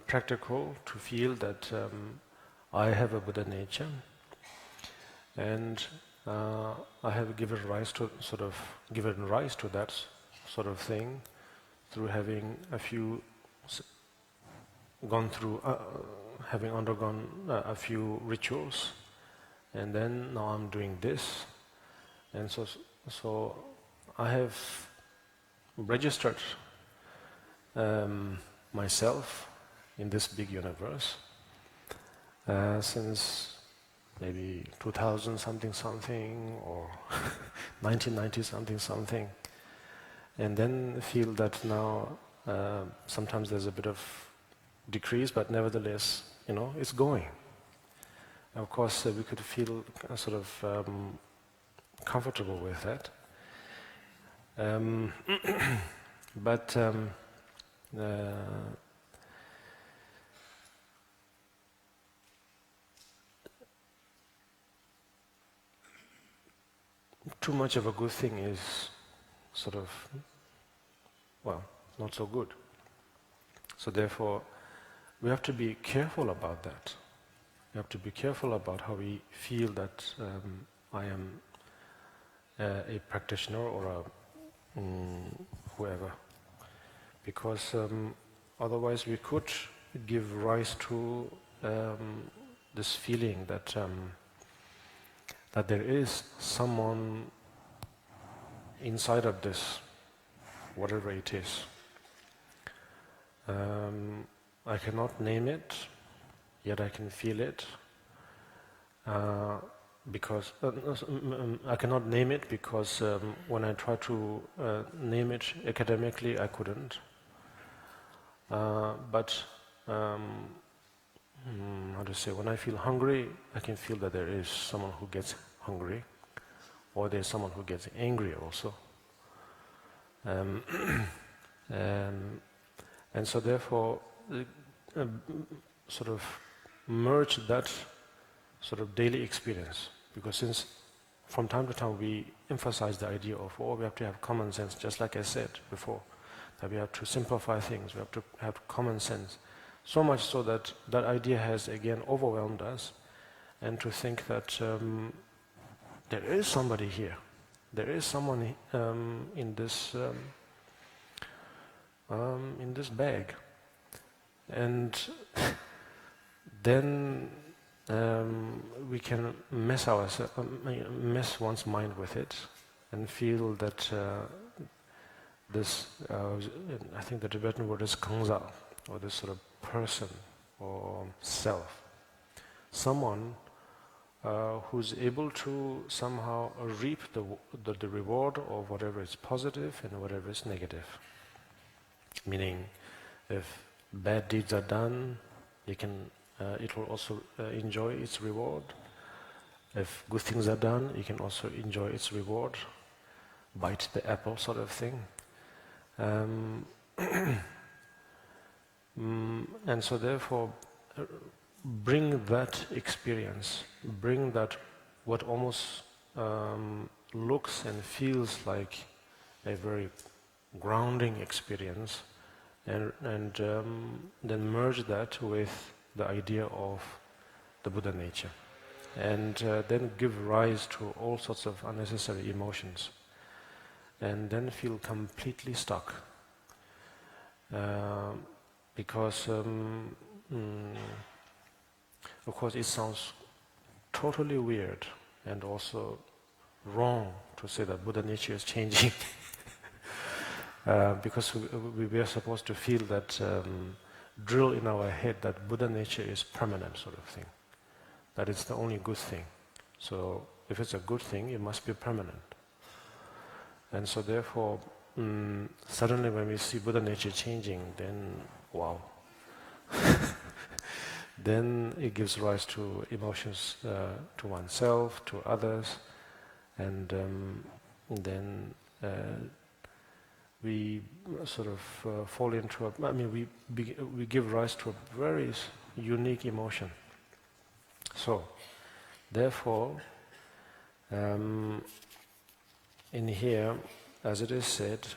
practical to feel that I have a Buddha nature, and I have given rise to that sort of thing through having having undergone a few rituals, and then now I'm doing this, and so I have registered myself in this big universe since maybe 2000 something or 1990 something, and then feel that now sometimes there's a bit of decrease, but nevertheless, it's going. Of course, we could feel sort of comfortable with that. But too much of a good thing is sort of, not so good. So therefore, we have to be careful about that. We have to be careful about how we feel that I am a practitioner or whoever, because otherwise we could give rise to this feeling that that there is someone inside of this, whatever it is. I cannot name it, yet I can feel it. Because I cannot name it because when I try to name it academically, I couldn't. But how to say? When I feel hungry, I can feel that there is someone who gets hungry, or there's someone who gets angry also. And so therefore, sort of merge that sort of daily experience, because since from time to time we emphasize the idea of, we have to have common sense, just like I said before, that we have to simplify things, we have to have common sense, so much so that that idea has again overwhelmed us, and to think that there is somebody here, there is someone in this bag, and then we can mess one's mind with it and feel that this, I think the Tibetan word is kangsa, or this sort of person or self, someone who's able to somehow reap the reward of whatever is positive and whatever is negative. Meaning, if bad deeds are done, it will also enjoy its reward. If good things are done, you can also enjoy its reward. Bite the apple sort of thing. And so therefore, bring that experience, bring that what almost looks and feels like a very grounding experience, and then merge that with the idea of the Buddha nature, and then give rise to all sorts of unnecessary emotions, and then feel completely stuck, because of course it sounds totally weird and also wrong to say that Buddha nature is changing. Because we are supposed to feel that, drill in our head that Buddha nature is permanent sort of thing, that it's the only good thing. So if it's a good thing, it must be permanent. And so therefore, suddenly when we see Buddha nature changing, then wow. Then it gives rise to emotions to oneself, to others, and then we sort of fall into we give rise to a very unique emotion. So, therefore, in here, as it is said,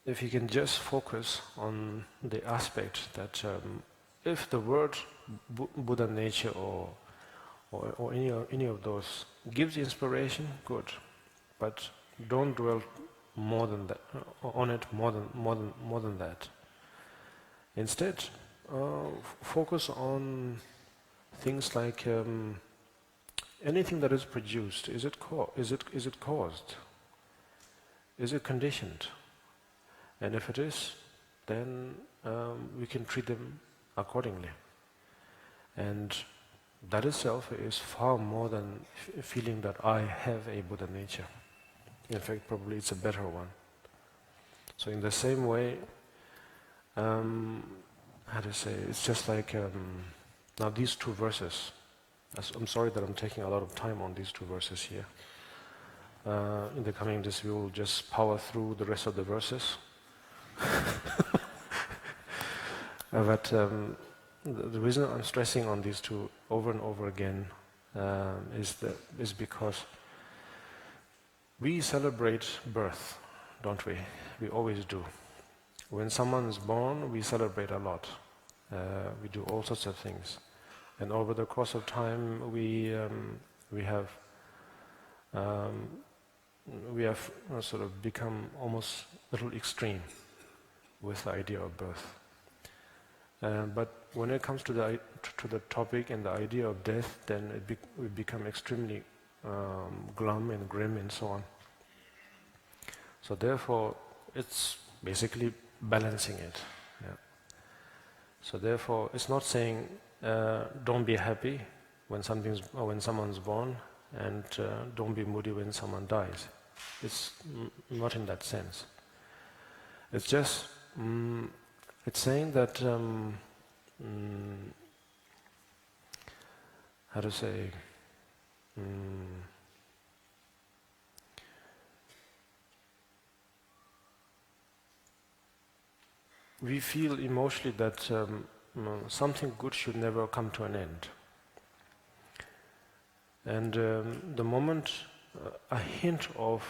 if you can just focus on the aspect that if the word Buddha nature or any of those gives inspiration, good, but don't dwell more than that on it more than that. Instead, focus on things like anything that is produced. Is it caused? Is it conditioned? And if it is, then we can treat them accordingly. And that itself is far more than feeling that I have a Buddha nature. In fact, probably it's a better one. So in the same way, how to say, it's just like, now these two verses, I'm sorry that I'm taking a lot of time on these two verses here. In the coming days we will just power through the rest of the verses. But the reason I'm stressing on these two over and over again is because we celebrate birth, don't we? We always do. When someone is born, we celebrate a lot. We do all sorts of things, and over the course of time, we have sort of become almost a little extreme with the idea of birth. But when it comes to the topic and the idea of death, then we become extremely glum and grim and so on. So therefore, it's basically balancing it. Yeah. So therefore, it's not saying don't be happy when someone's born, and don't be moody when someone dies. It's not in that sense. It's just it's saying that how to say. We feel emotionally that something good should never come to an end. And the moment a hint of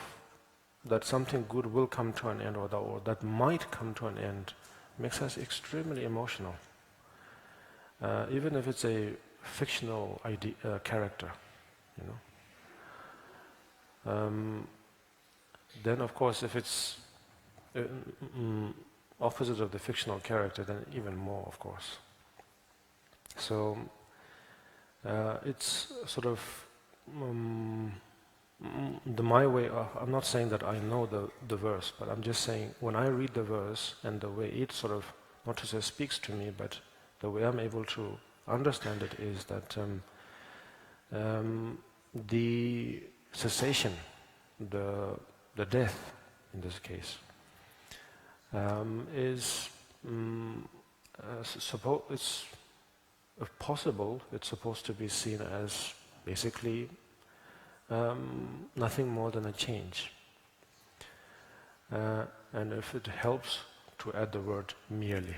that something good will come to an end, or that might come to an end, makes us extremely emotional. Even if it's a fictional character, you know. Then of course if it's opposite of the fictional character, then even more, of course. So it's sort of my way of, I'm not saying that I know the verse, but I'm just saying when I read the verse and the way it sort of, not to say speaks to me, but the way I'm able to understand it is that the cessation, the death in this case, is it's if possible, it's supposed to be seen as basically nothing more than a change. And if it helps to add the word merely,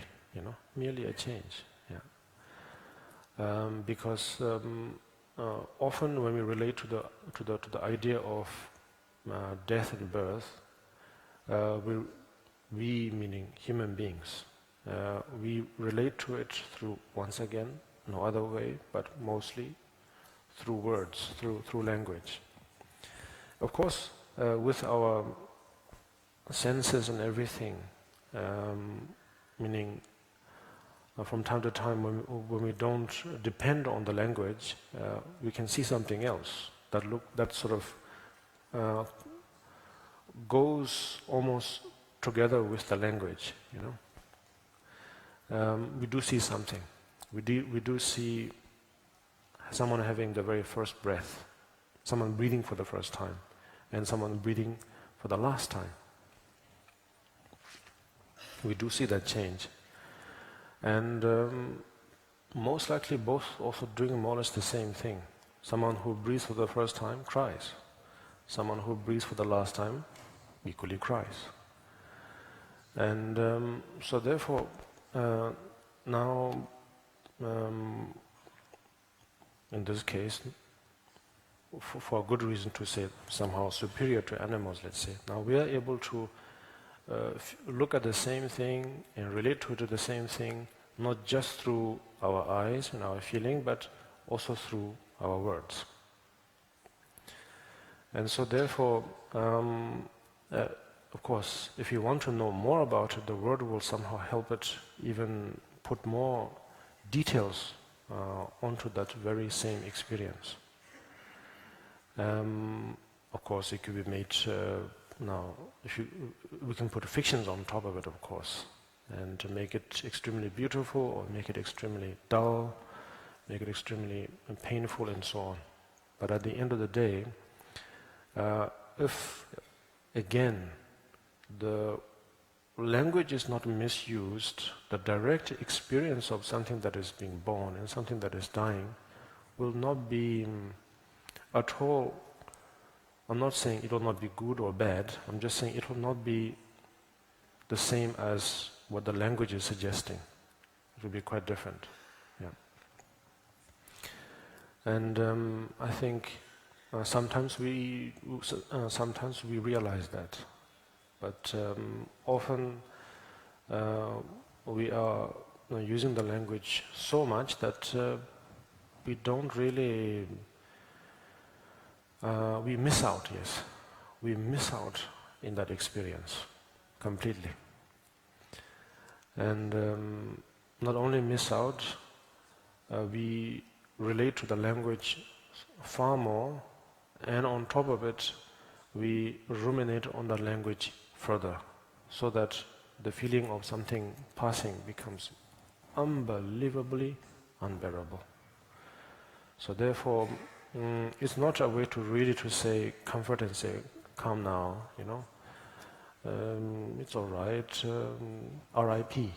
merely a change. Yeah. Because often when we relate to the idea of death and birth, we meaning human beings, we relate to it through, once again, no other way, but mostly through words, through language. Of course, with our senses and everything, meaning from time to time when we don't depend on the language, we can see something else that sort of goes almost together with the language, we do see something. We do see someone having the very first breath, someone breathing for the first time, and someone breathing for the last time. We do see that change. And most likely both also doing more or less the same thing. Someone who breathes for the first time cries. Someone who breathes for the last time equally cries. And so therefore, now, in this case, for a good reason to say somehow superior to animals, let's say. Now we are able to look at the same thing and relate to the same thing, not just through our eyes and our feeling, but also through our words. And so therefore, of course, if you want to know more about it, the word will somehow help it even put more details onto that very same experience. Of course, it could be made now. We can put fictions on top of it, of course, and to make it extremely beautiful or make it extremely dull, make it extremely painful, and so on. But at the end of the day, if again the language is not misused, the direct experience of something that is being born and something that is dying will not be at all. I'm not saying it will not be good or bad, I'm just saying it will not be the same as what the language is suggesting. It will be quite different. Yeah. And I think sometimes we realize that, but often we are using the language so much that we don't really we miss out. Yes, we miss out in that experience completely, and not only miss out, we relate to the language far more, and on top of it we ruminate on the language further, so that the feeling of something passing becomes unbelievably unbearable. So therefore, it's not a way to really to say comfort and say, come now, you know, it's all right, R.I.P.,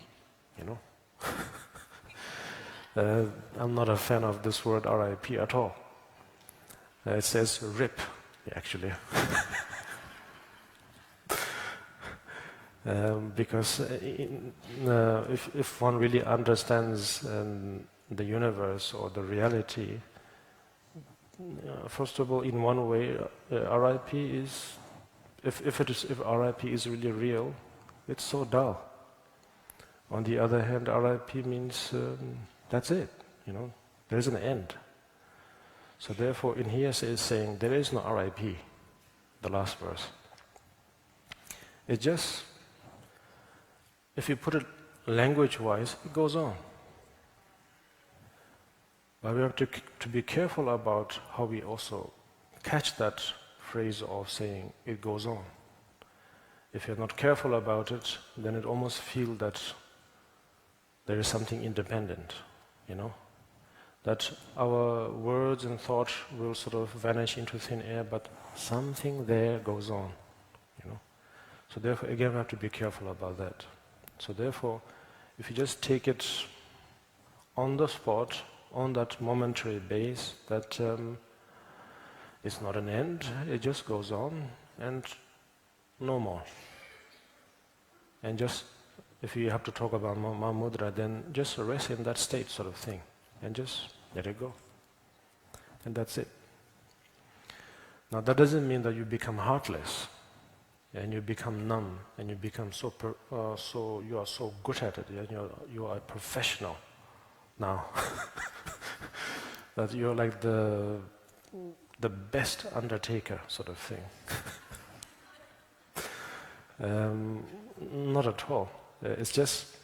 you know. I'm not a fan of this word R.I.P. at all. It says RIP, actually. Because if one really understands the universe or the reality, first of all, in one way, RIP is, if RIP is really real, it's so dull. On the other hand, RIP means that's it, you know, there is an end. So therefore, in here is saying there is no RIP, the last verse. It's just, if you put it language-wise, it goes on. But we have to be careful about how we also catch that phrase of saying it goes on. If you're not careful about it, then it almost feels that there is something independent, you know, that our words and thoughts will sort of vanish into thin air, but something there goes on, you know. So therefore, again, we have to be careful about that. So therefore, if you just take it on the spot, on that momentary base, that it's not an end, it just goes on, and no more. And just, if you have to talk about Mahamudra, then just rest in that state sort of thing, and just let it go. And that's it. Now that doesn't mean that you become heartless, and you become numb, and you become so you are so good at it, and you are a professional now. That you're like the best undertaker sort of thing. Not at all. It's just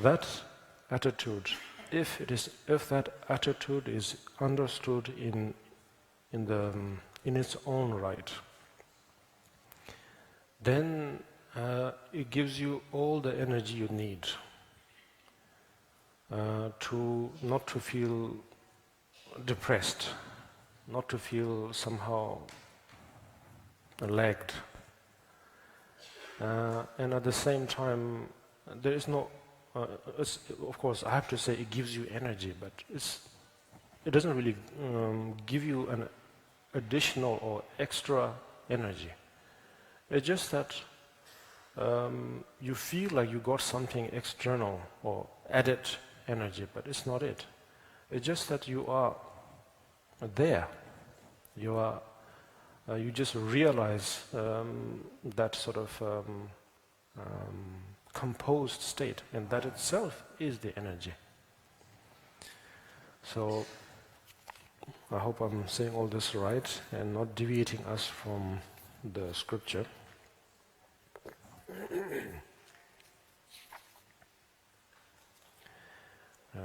that attitude. If that attitude is understood in its own right, then it gives you all the energy you need to not to feel depressed, not to feel somehow lagged. And at the same time, there is no, of course I have to say it gives you energy, but it doesn't really give you an additional or extra energy. It's just that you feel like you got something external or added energy, but it's not it. It's just that you are there. You are you just realize that sort of composed state, and that itself is the energy. So I hope I'm saying all this right and not deviating us from the scripture. And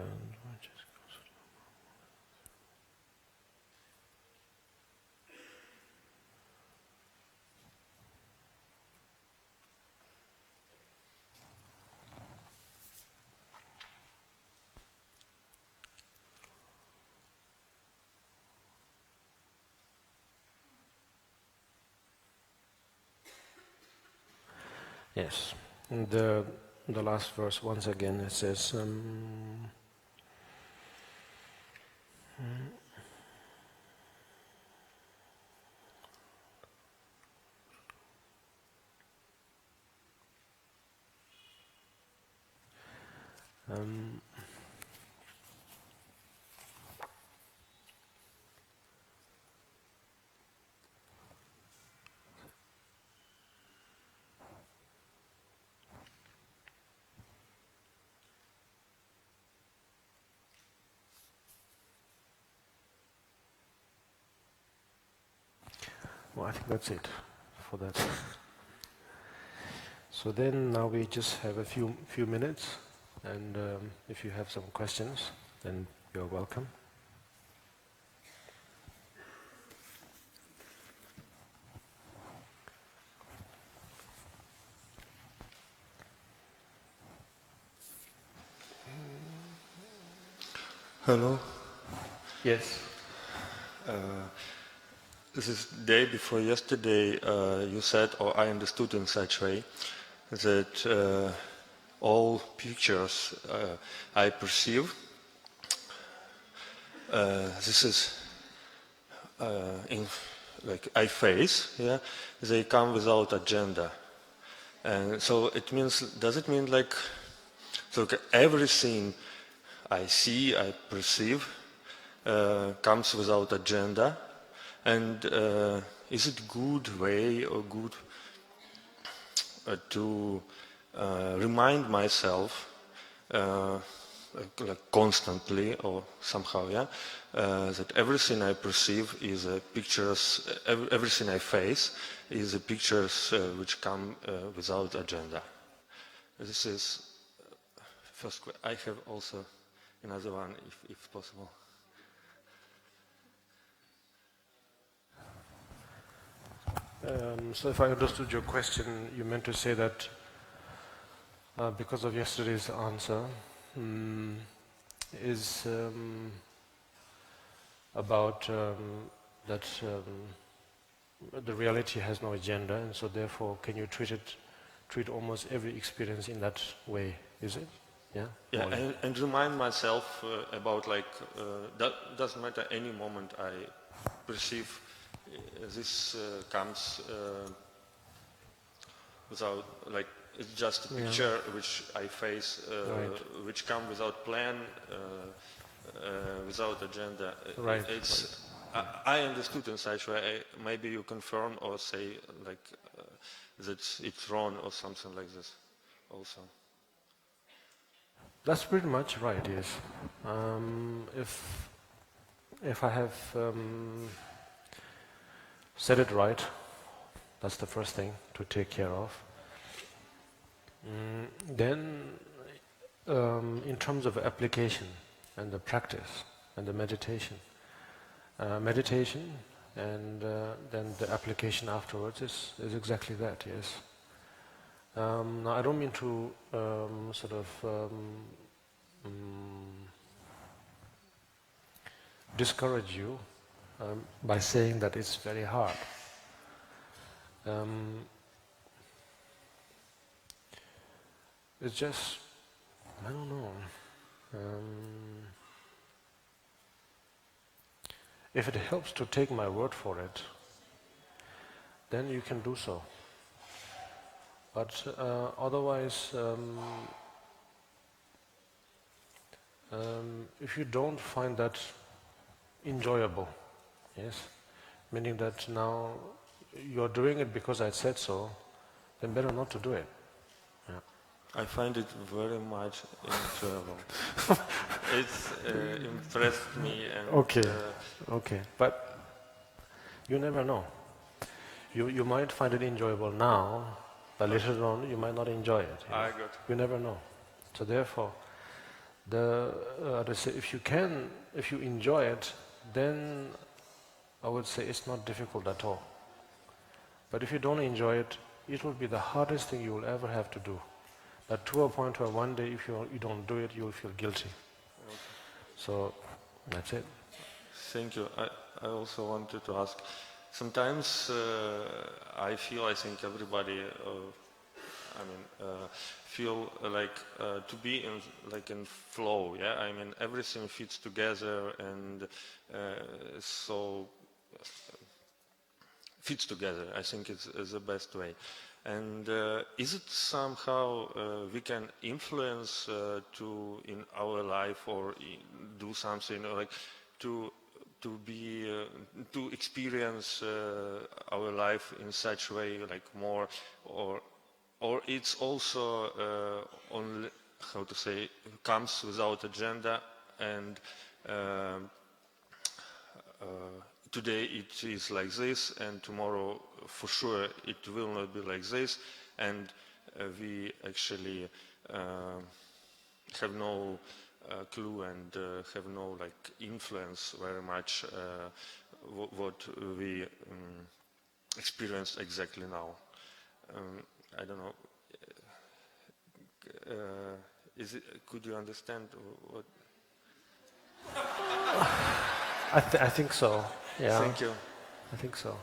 yes, and the last verse once again it says. Um, well, I think that's it for that. So then now we just have a few minutes, and if you have some questions, then you're welcome. Hello. Yes. This is day before yesterday. You said, or I understood in such way, that all pictures I perceive, this is in like I face. Yeah, they come without agenda, and so it means. Does it mean like so? Everything I see, I perceive, comes without agenda. And is it good way or good to remind myself like constantly or somehow, yeah, that everything I perceive is pictures, everything I face is pictures which come without agenda. This is first. I have also another one, if possible. So if I understood your question, you meant to say that because of yesterday's answer, is about that the reality has no agenda, and so therefore can you treat almost every experience in that way, is it? Yeah? Yeah, and remind myself about like, that doesn't matter any moment I perceive this comes without, like, it's just a picture which I face, Right. which come without plan, without agenda. Right. It's, I understood in such way, maybe you confirm or say like that it's wrong or something like this also. That's pretty much right, yes. If I have said it right, that's the first thing to take care of. Then, in terms of application and the practice and the meditation, meditation and then the application afterwards is exactly that, yes. Now, I don't mean to sort of discourage you by saying that it's very hard. It's just, I don't know. If it helps to take my word for it, then you can do so. But otherwise, if you don't find that enjoyable, yes, Meaning that now you're doing it because I said so, then better not to do it. Yeah. I find it very much enjoyable. It's impressed me and Okay. But you never know. You might find it enjoyable now, but later on you might not enjoy it. I got You never know. So therefore, if you enjoy it, then I would say it's not difficult at all. But if you don't enjoy it, it will be the hardest thing you will ever have to do. But to a point where one day if you don't do it, you will feel guilty. Okay. So that's it. Thank you. I also wanted to ask, sometimes I think everybody, feel like to be in flow, yeah? I mean, everything fits together and so fits together. I think it's the best way. And is it somehow we can influence to in our life or do something like to be to experience our life in such way like more or it's also only how to say comes without agenda and today it is like this and tomorrow for sure it will not be like this and we actually have no clue and have no like influence very much what we experience exactly now. I don't know. Could you understand what? I think so. Yeah. Thank you. I think so.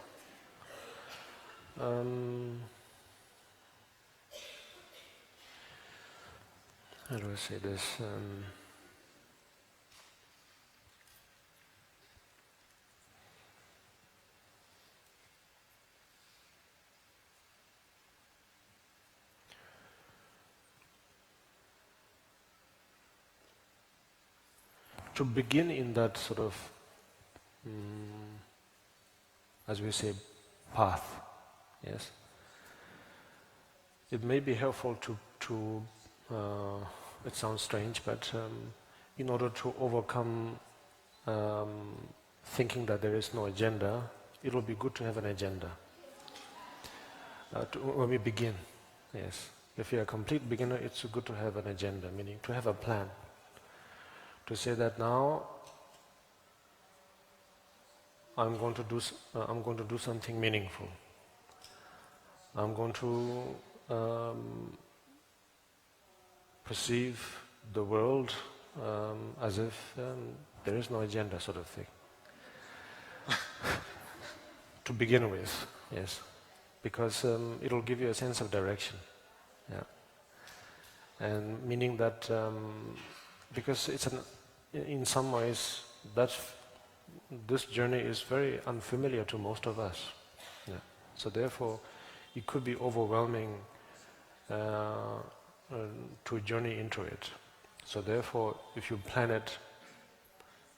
How do I say this? To begin in that sort of, as we say, path, yes. It may be helpful to it sounds strange, but in order to overcome thinking that there is no agenda, it will be good to have an agenda. When we begin, yes. If you're a complete beginner, it's good to have an agenda, meaning to have a plan. To say that now I'm going to do something meaningful. I'm going to perceive the world as if there is no agenda, sort of thing. To begin with, yes, because it'll give you a sense of direction, yeah, and meaning that because it's in some ways this journey is very unfamiliar to most of us, yeah. So therefore, it could be overwhelming to journey into it. So therefore, if you plan it,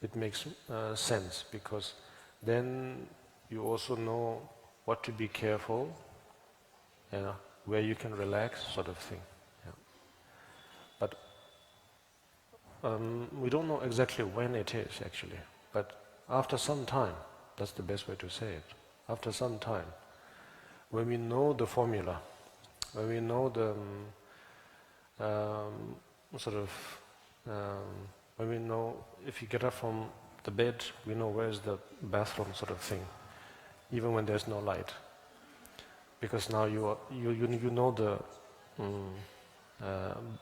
it makes sense, because then you also know what to be careful, where you can relax, sort of thing. Yeah. But we don't know exactly when it is, actually. But after some time, that's the best way to say it. After some time, when we know the formula, when we know the when we know if you get up from the bed, we know where's the bathroom, sort of thing, even when there's no light, because now you know the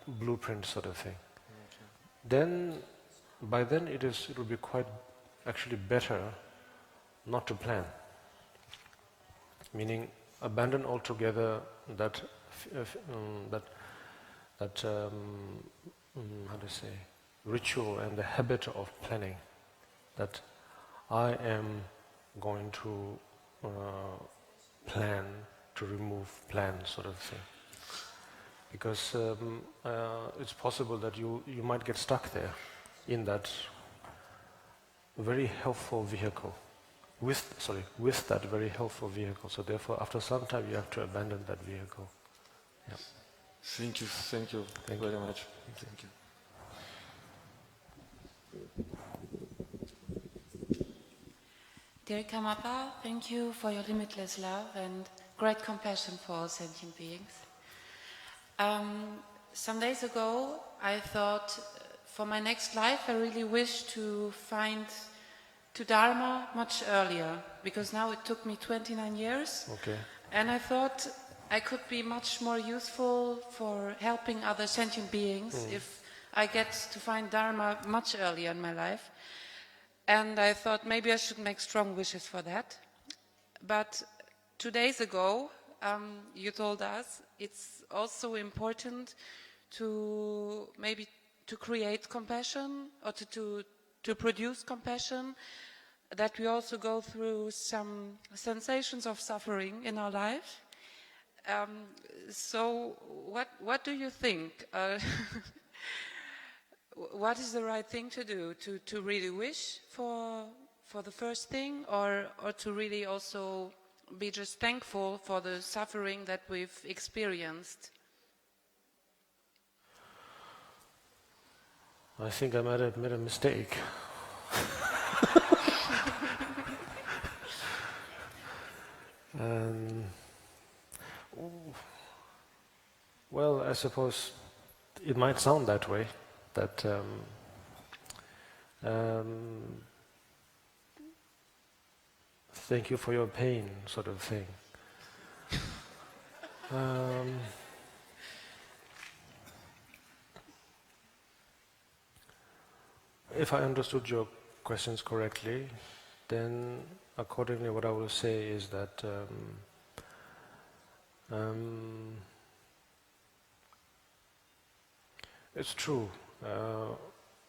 blueprint, sort of thing. Okay. Then, by then it will be quite actually better not to plan. Meaning, abandon altogether that how to say, ritual and the habit of planning. That I am going to plan to remove plans, sort of thing. Because it's possible that you might get stuck there in that very helpful vehicle with that very helpful vehicle. So therefore, after some time, you have to abandon that vehicle. Yeah. Thank you Thank very you. much. Thank you. Dear Kamapa, thank you for your limitless love and great compassion for all sentient beings. Some days ago, I thought for my next life, I really wish to find to Dharma much earlier, because now it took me 29 years. Okay. And I thought I could be much more useful for helping other sentient beings if I get to find Dharma much earlier in my life. And I thought maybe I should make strong wishes for that. But 2 days ago, you told us it's also important to maybe to create compassion or to produce compassion, that we also go through some sensations of suffering in our life. So what do you think? What is the right thing to do? To really wish for the first thing, or to really also be just thankful for the suffering that we've experienced? I think I might have made a mistake. Well, I suppose it might sound that way, that thank you for your pain, sort of thing. If I understood your questions correctly, then accordingly what I will say is that it's true.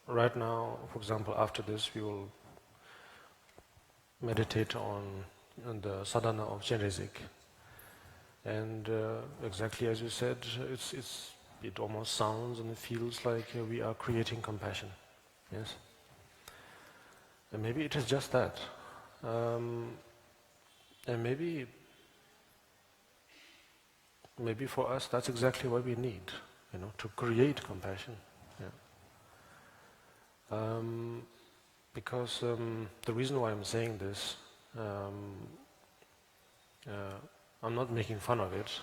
Right now, for example, after this we will meditate on the sadhana of Chenrezig. And exactly as you said, it almost sounds and feels like we are creating compassion. Yes? And maybe it is just that. And maybe for us that's exactly what we need, to create compassion. Yeah. Because the reason why I'm saying this, I'm not making fun of it.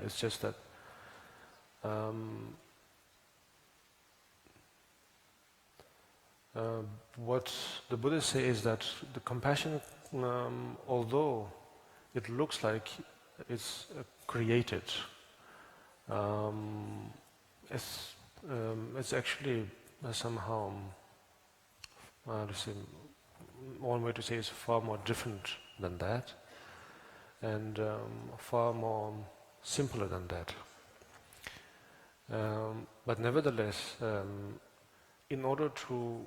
It's just that what the Buddhists say is that the compassion, although it looks like it's created, it's actually somehow, one way to say is far more different than that, and far more simpler than that. But nevertheless, in order to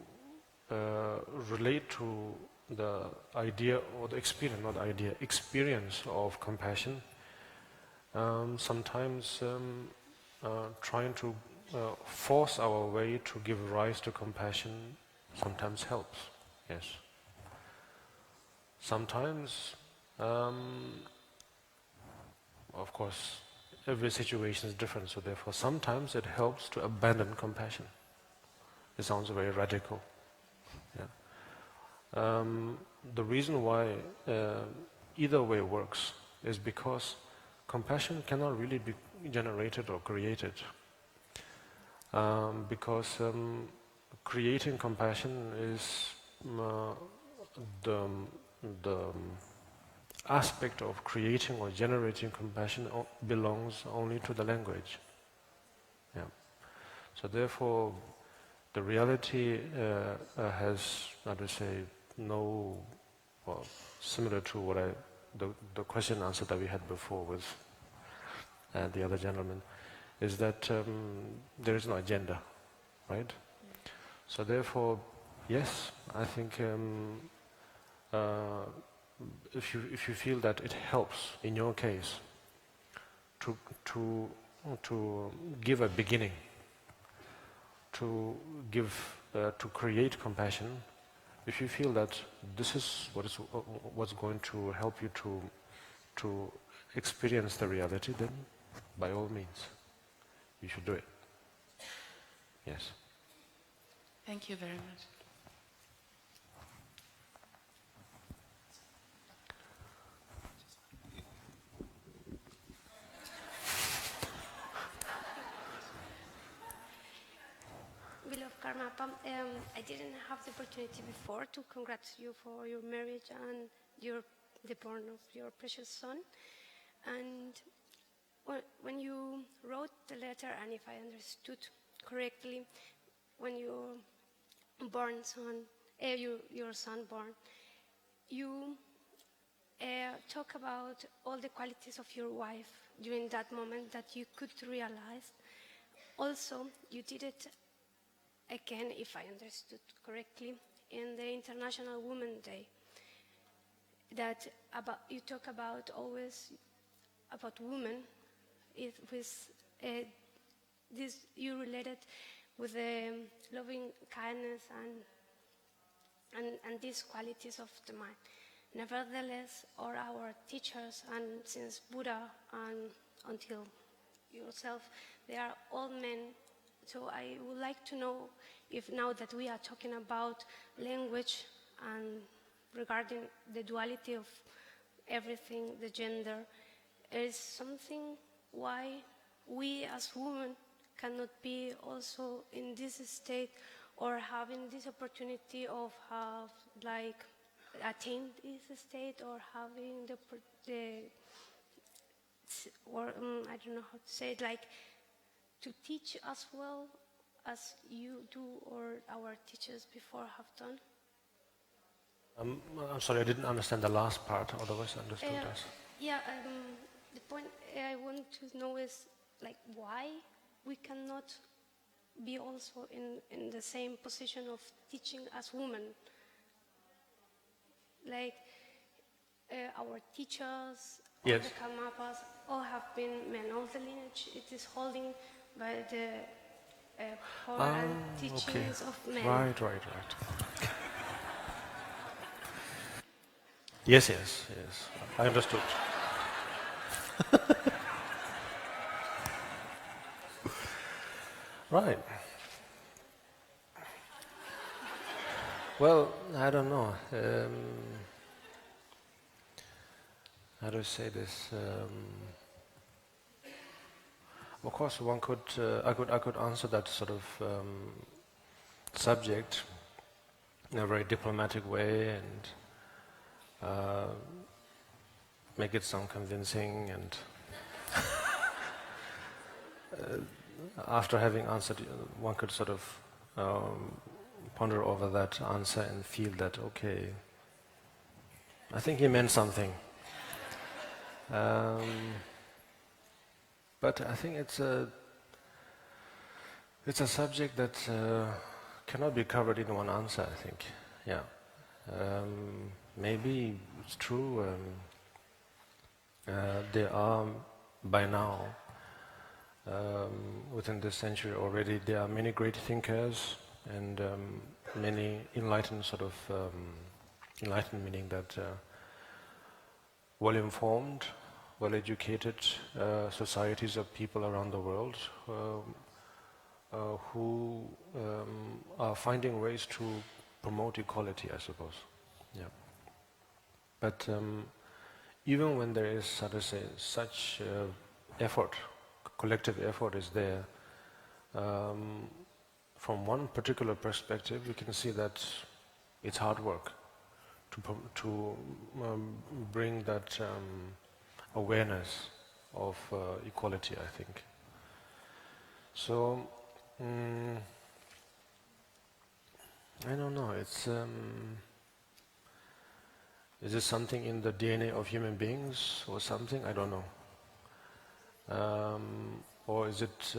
relate to the idea or the experience, not idea, experience of compassion, sometimes trying to force our way to give rise to compassion sometimes helps, yes. Sometimes, of course, every situation is different, so therefore sometimes it helps to abandon compassion. It sounds very radical. Yeah. The reason why either way works is because compassion cannot really be generated or created. Because creating compassion is the aspect of creating or generating compassion belongs only to the language. Yeah. So therefore, the reality has, I would say, no, well, similar to what the question and answer that we had before with the other gentleman, is that there is no agenda, right? So therefore, yes, I think if you feel that it helps in your case to give a beginning, to create compassion, if you feel that this is what's going to help you to experience the reality, then by all means, you should do it. Yes. Thank you very much. Beloved Karmapa, I didn't have the opportunity before to congratulate you for your marriage and the born of your precious son. And when you wrote the letter, and if I understood correctly, when your son born, you talk about all the qualities of your wife during that moment that you could realize. Also, you did it again, if I understood correctly, in the International Women's Day. That you talk about always about women. This you related with the loving kindness and these qualities of the mind. Nevertheless, all our teachers, and since Buddha and until yourself, they are all men. So I would like to know if now that we are talking about language and regarding the duality of everything, the gender, there is something why we as women cannot be also in this state or having this opportunity of have like attain this state or having I don't know how to say it, like to teach as well as you do or our teachers before have done? I'm sorry, I didn't understand the last part, otherwise I understood that. Yeah, the point I want to know is like why we cannot be also in the same position of teaching as women. Like our teachers, all Yes. the Karmapas, all have been men of the lineage. It is holding by the power and teachings of men. Right. Yes. I understood. Right. Well, I don't know. How do I say this? Of course, one could. I could answer that sort of subject in a very diplomatic way and make it sound convincing. And after having answered, one could sort of ponder over that answer and feel that, okay, I think he meant something. But I think it's a subject that cannot be covered in one answer, I think. Yeah. Maybe it's true. There are, by now, within this century already, there are many great thinkers and many enlightened enlightened meaning that well-informed, well-educated societies of people around the world who are finding ways to promote equality, I suppose. Yeah. But even when there is, how to say, such effort, collective effort is there, from one particular perspective, we can see that it's hard work to bring that awareness of equality, I think. So, I don't know, is it something in the DNA of human beings or something? I don't know. Or is it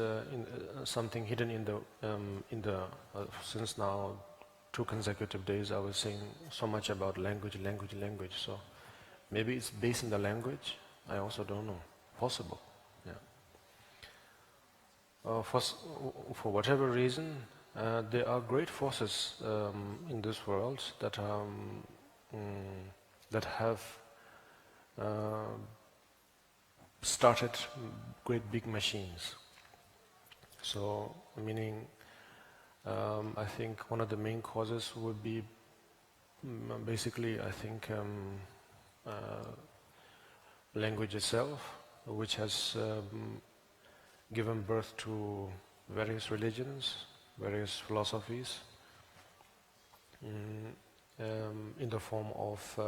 something hidden in the since now 2 consecutive days I was saying so much about language. So maybe it's based in the language. I also don't know. Possible. Yeah. For whatever reason, there are great forces in this world that that have started great big machines. So, meaning, I think one of the main causes would be basically, I think, language itself, which has given birth to various religions, various philosophies, in the form of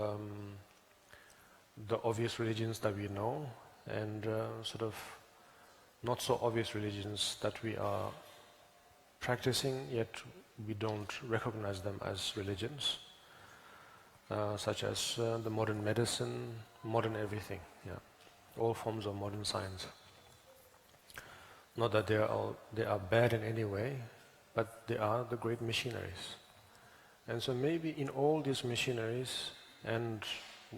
the obvious religions that we know, and sort of not so obvious religions that we are practicing, yet we don't recognize them as religions, such as the modern medicine, modern everything, yeah, all forms of modern science. Not that they are bad in any way, but they are the great machineries. And so maybe in all these machineries, and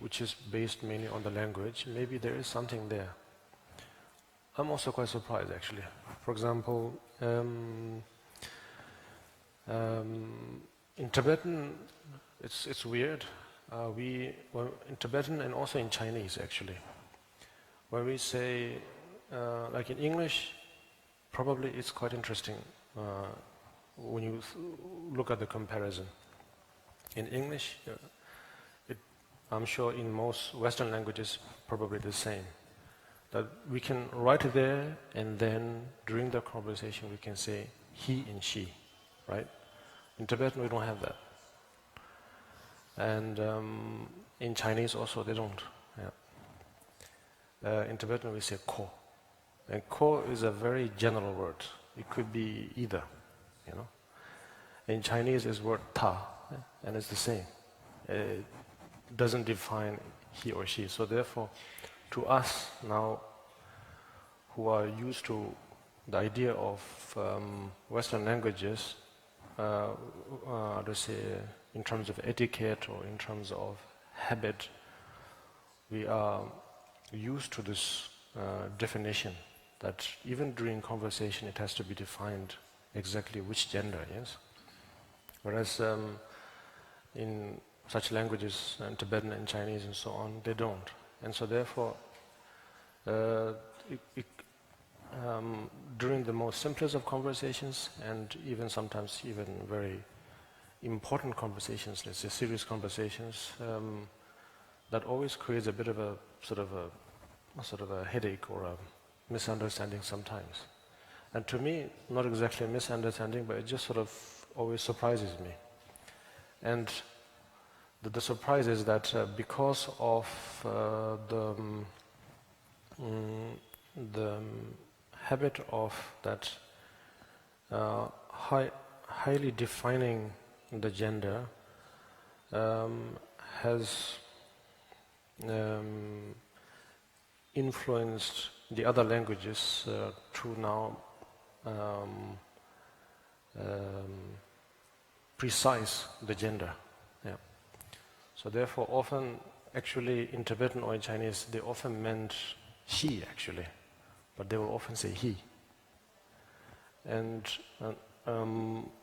which is based mainly on the language, maybe there is something there. I'm also quite surprised, actually. For example, in Tibetan, it's weird. In Tibetan and also in Chinese, actually, when we say, like in English, probably it's quite interesting when you look at the comparison. In English, I'm sure in most Western languages, probably the same. That we can write it there, and then during the conversation we can say he and she, right? In Tibetan we don't have that. And in Chinese also they don't. Yeah. In Tibetan we say ko. And ko is a very general word. It could be either, you know. In Chinese is word ta, and it's the same. It doesn't define he or she. So therefore, to us now, who are used to the idea of Western languages, to say in terms of etiquette or in terms of habit, we are used to this definition that even during conversation it has to be defined exactly which gender, yes? Whereas in such languages, Tibetan and Chinese and so on, they don't. And so therefore, during the most simplest of conversations, and even sometimes even very important conversations, let's say serious conversations, that always creates a bit of a sort of a headache or a misunderstanding sometimes. And to me, not exactly a misunderstanding, but it just sort of always surprises me. And the surprise is that because of the habit of that highly defining the gender has influenced the other languages to now precise the gender. Yeah. So therefore often, actually in Tibetan or in Chinese, they often meant she actually, but they will often say he. And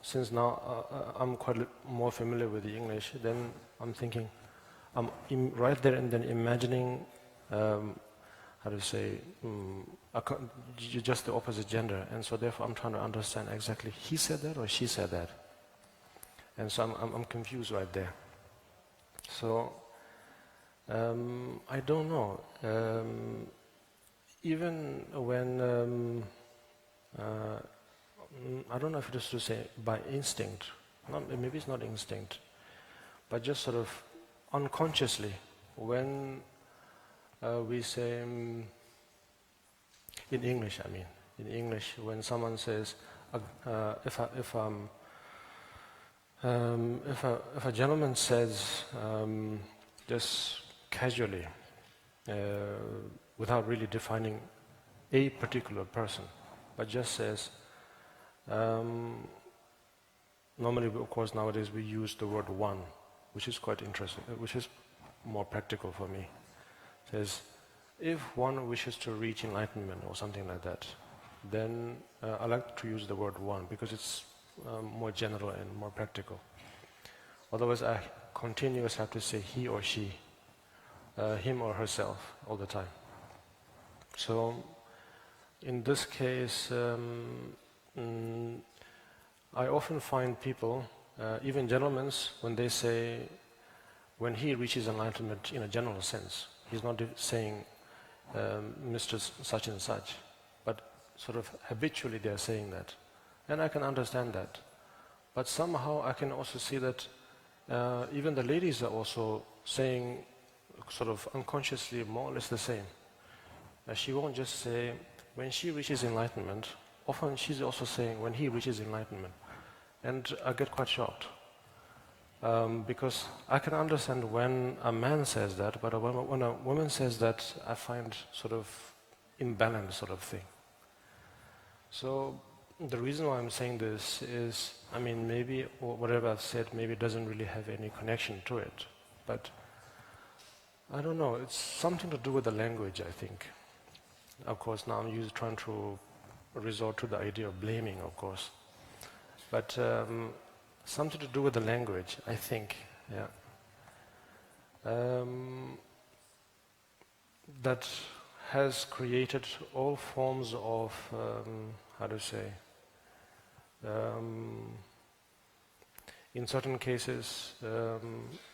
since now I'm quite more familiar with the English, then I'm thinking, I'm right there and then imagining, how to say, just the opposite gender. And so therefore I'm trying to understand exactly, he said that or she said that. And so I'm confused right there. So I don't know. Even when I don't know if it is to say by instinct, maybe it's not instinct, but just sort of unconsciously, when we say, in English, I mean, in English, when someone says, if a gentleman says, just casually, without really defining a particular person, but just says, normally, of course, nowadays we use the word one, which is quite interesting, which is more practical for me. It says, if one wishes to reach enlightenment or something like that, then I like to use the word one because it's more general and more practical. Otherwise, I continuously have to say he or she, him or herself all the time. So, in this case, I often find people, even gentlemen, when they say, when he reaches enlightenment in a general sense, he's not saying Mr. Such and such, but sort of habitually they are saying that. And I can understand that. But somehow I can also see that even the ladies are also saying sort of unconsciously more or less the same. She won't just say, when she reaches enlightenment, often she's also saying, when he reaches enlightenment. And I get quite shocked. Because I can understand when a man says that, but when a woman says that, I find sort of imbalanced sort of thing. So the reason why I'm saying this is, I mean, maybe whatever I've said maybe doesn't really have any connection to it, but I don't know, it's something to do with the language, I think. Of course, now I'm trying to resort to the idea of blaming, of course. But something to do with the language, I think, yeah. That has created all forms of, how to say, in certain cases,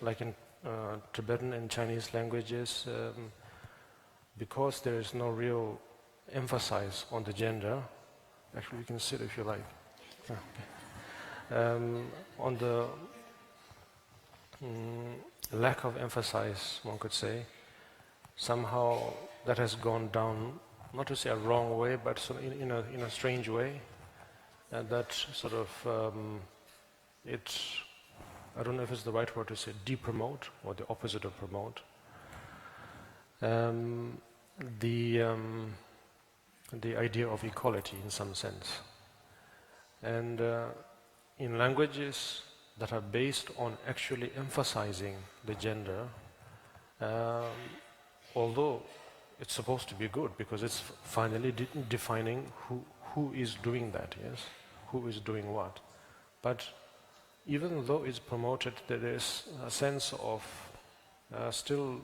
like in Tibetan and Chinese languages, because there is no real emphasis on the gender, actually you can sit if you like. On the lack of emphasis, one could say, somehow that has gone down, not to say a wrong way, but in a strange way, and that sort of, I don't know if it's the right word to say de-promote, or the opposite of promote, the idea of equality in some sense. And in languages that are based on actually emphasizing the gender, although it's supposed to be good because it's finally defining who is doing that, yes, who is doing what. But even though it's promoted, there is a sense of still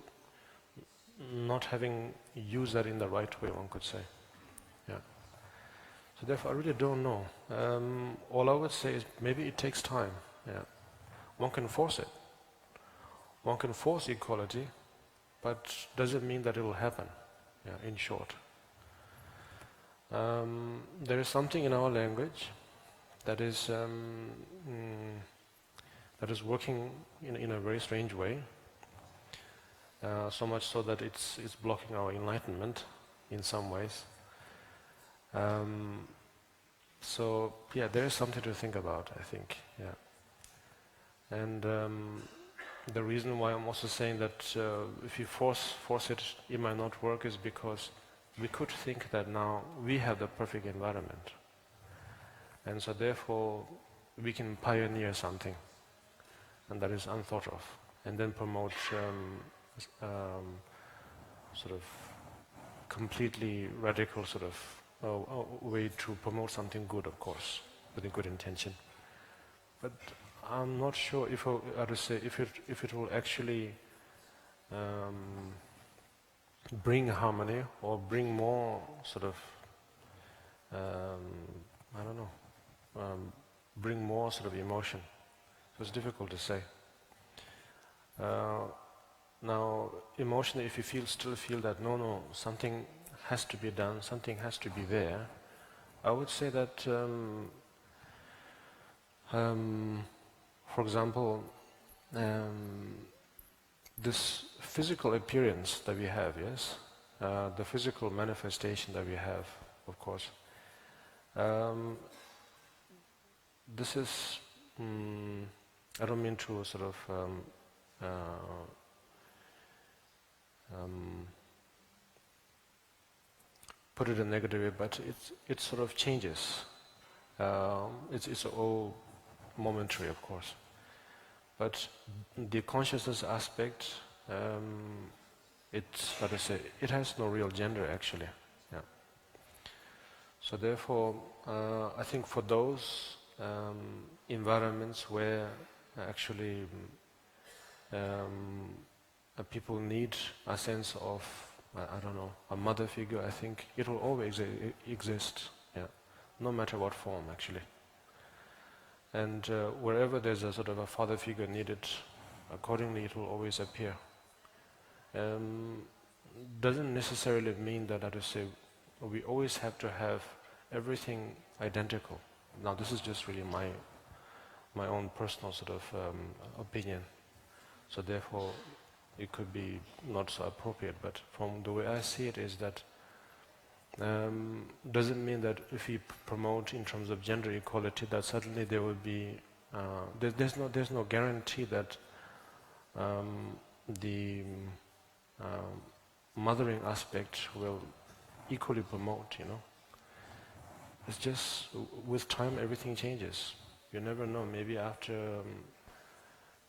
not having used that in the right way, one could say. Yeah. So therefore, I really don't know. All I would say is maybe it takes time. Yeah. One can force it. One can force equality, but does it mean that it will happen? Yeah, in short. There is something in our language that is working in a very strange way. So much so that it's blocking our enlightenment in some ways. So yeah, there is something to think about, I think. Yeah. And the reason why I'm also saying that if you force it, it might not work, is because we could think that now we have the perfect environment, and so therefore we can pioneer something, and that is unthought of, and then promote sort of completely radical sort of way to promote something good, of course, with a good intention. But I'm not sure if I to say if it will actually bring harmony or bring more sort of I don't know, bring more sort of emotion. So it's difficult to say. Now, emotionally, if you still feel that no, something has to be done, something has to be there, I would say that, for example, this physical appearance that we have, yes, the physical manifestation that we have, of course, this is, I don't mean to sort of put it in a negative way, but it sort of changes. It's all momentary, of course. But the consciousness aspect, what I say, it has no real gender actually. Yeah. So therefore, I think for those environments where actually people need a sense of, I don't know, a mother figure. I think it will always exist, yeah, no matter what form actually. And wherever there's a sort of a father figure needed, accordingly it will always appear. Doesn't necessarily mean that, I just say, we always have to have everything identical. Now this is just really my own personal sort of opinion. So therefore it could be not so appropriate, but from the way I see it is that doesn't mean that if we promote in terms of gender equality that suddenly there will be there's no guarantee that the mothering aspect will equally promote, you know. It's just with time everything changes. You never know, maybe after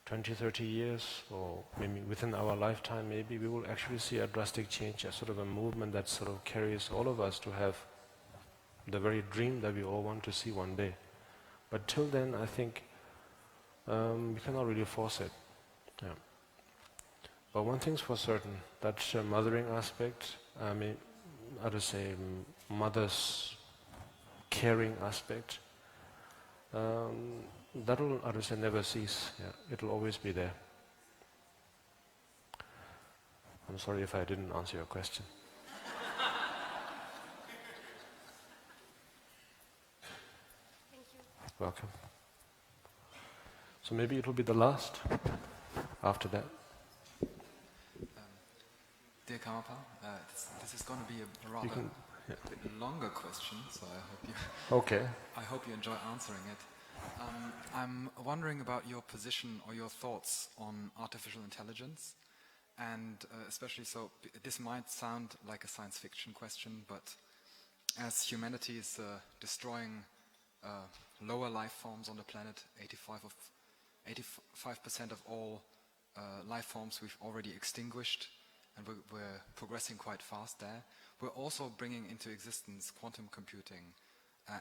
20, 30 years, or maybe within our lifetime, maybe we will actually see a drastic change, a sort of a movement that sort of carries all of us to have the very dream that we all want to see one day. But till then, I think we cannot really force it. Yeah. But one thing's for certain, that mothering aspect, I mean, I would say mother's caring aspect, that will, I would say, never cease. Yeah, it will always be there. I'm sorry if I didn't answer your question. Thank you. Welcome. So maybe it will be the last after that. Dear Kamapa, this is going to be a rather bit longer question, so I hope you enjoy answering it. I'm wondering about your position or your thoughts on artificial intelligence, and especially so, this might sound like a science fiction question, but as humanity is destroying lower life forms on the planet, 85% of all life forms we've already extinguished, and we're progressing quite fast there. We're also bringing into existence quantum computing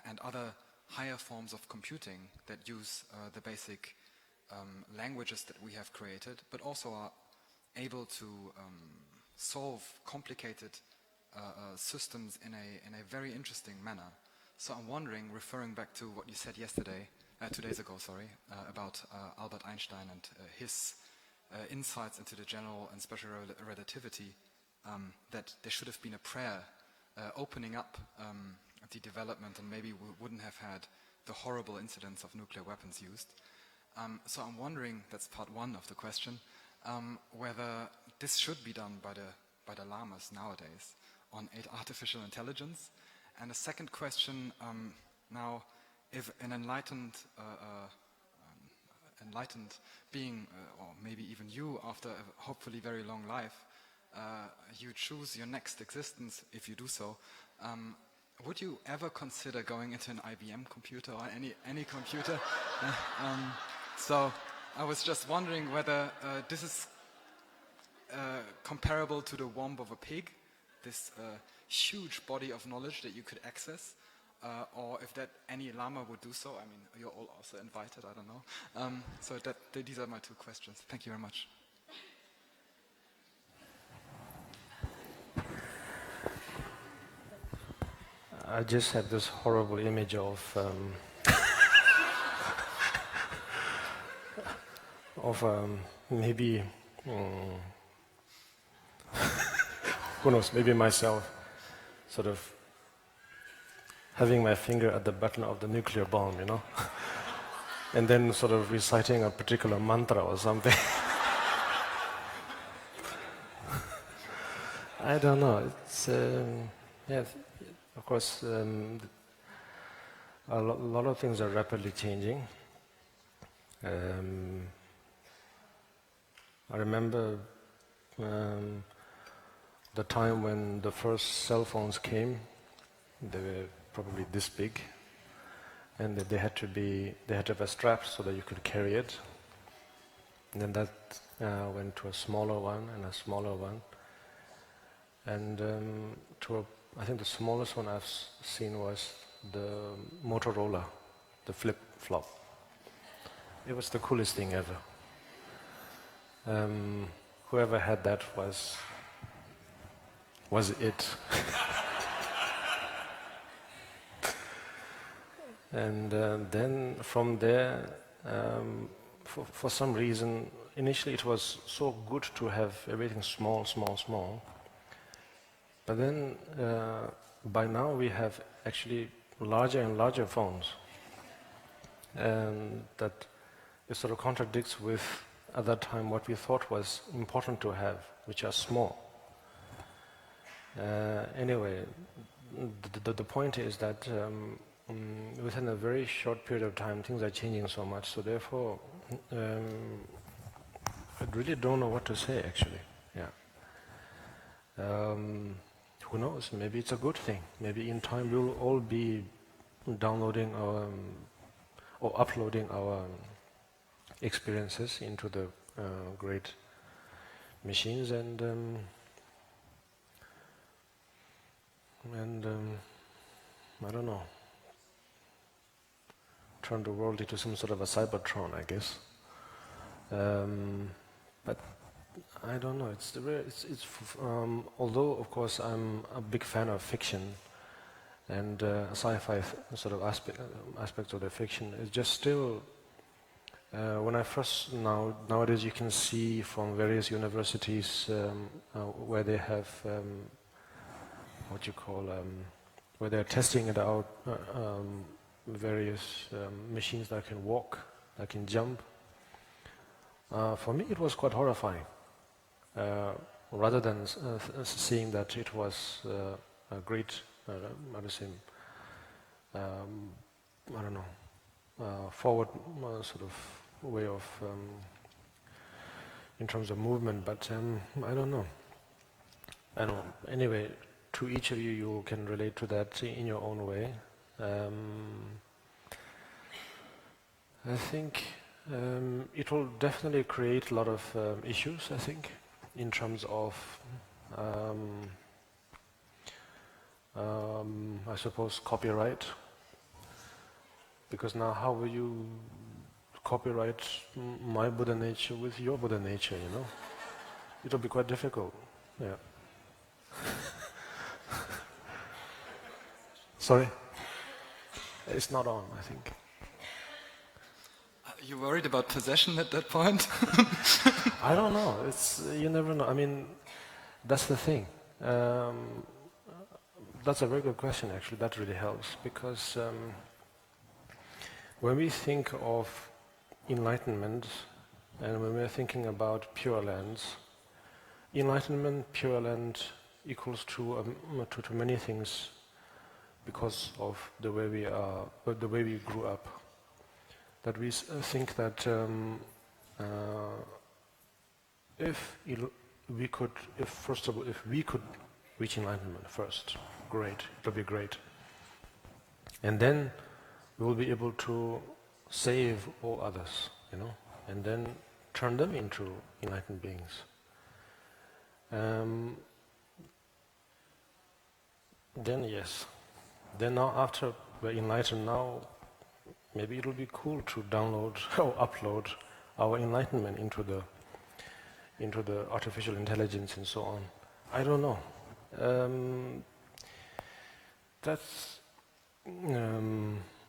and other higher forms of computing that use the basic languages that we have created, but also are able to solve complicated systems in a very interesting manner. So I'm wondering, referring back to what you said 2 days ago, about Albert Einstein and his insights into the general and special relativity, that there should have been a prayer opening up the development, and maybe we wouldn't have had the horrible incidents of nuclear weapons used. So I'm wondering, that's part one of the question, whether this should be done by the lamas nowadays on artificial intelligence. And the second question, now, if an enlightened being, or maybe even you, after a hopefully very long life, you choose your next existence, if you do so, would you ever consider going into an IBM computer or any computer? So I was just wondering whether this is comparable to the womb of a pig, this huge body of knowledge that you could access, or if that any lama would do so. I mean, you're all also invited, I don't know. So these are my two questions. Thank you very much. I just had this horrible image of maybe who knows, maybe myself sort of having my finger at the button of the nuclear bomb, you know, and then sort of reciting a particular mantra or something. I don't know. It's yeah. Of course, a lot of things are rapidly changing. I remember the time when the first cell phones came. They were probably this big, and they had to have a strap so that you could carry it. And then that went to a smaller one and a smaller one, and I think the smallest one I've seen was the Motorola, the flip-flop. It was the coolest thing ever. Whoever had that was it. And then from there, for some reason, initially it was so good to have everything small, small, small. But then, by now we have actually larger and larger phones. And that it sort of contradicts with, at that time, what we thought was important to have, which are small. Anyway, the point is that within a very short period of time, things are changing so much. So therefore, I really don't know what to say, actually. Yeah. Who knows? Maybe it's a good thing. Maybe in time we'll all be downloading or uploading our experiences into the great machines, and I don't know, turn the world into some sort of a Cybertron, I guess. But I don't know. Although of course I'm a big fan of fiction and sci-fi sort of aspects of the fiction, it's just still. When I first nowadays you can see from various universities where they have where they're testing it out, various machines that can walk, that can jump. For me, it was quite horrifying. Rather than seeing that it was a great, forward sort of way of, in terms of movement, but I don't know. Anyway, to each of you, you can relate to that in your own way. I think it will definitely create a lot of issues, I think, in terms of, I suppose, copyright. Because now how will you copyright my Buddha nature with your Buddha nature, you know? It'll be quite difficult, yeah. Sorry? It's not on, I think. You worried about possession at that point? I don't know. You never know. I mean, that's the thing. That's a very good question, actually. That really helps, because when we think of enlightenment and when we're thinking about Pure Lands, enlightenment, Pure Land equals to many things because of the way we are, the way we grew up. That we think that if we could reach enlightenment first, great, it'll be great. And then we will be able to save all others, you know, and then turn them into enlightened beings. Then yes. Then now after we're enlightened now, maybe it'll be cool to download or upload our enlightenment into the artificial intelligence and so on. I don't know.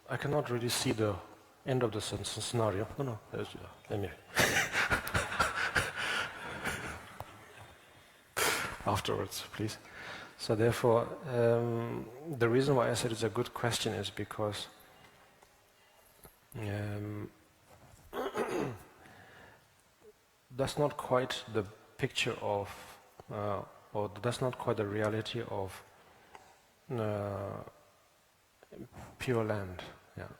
I cannot really see the end of the scenario. No, let me. Afterwards, please. So therefore, the reason why I said it's a good question is because that's not quite the picture of, or that's not quite the reality of Pure Land. Yeah.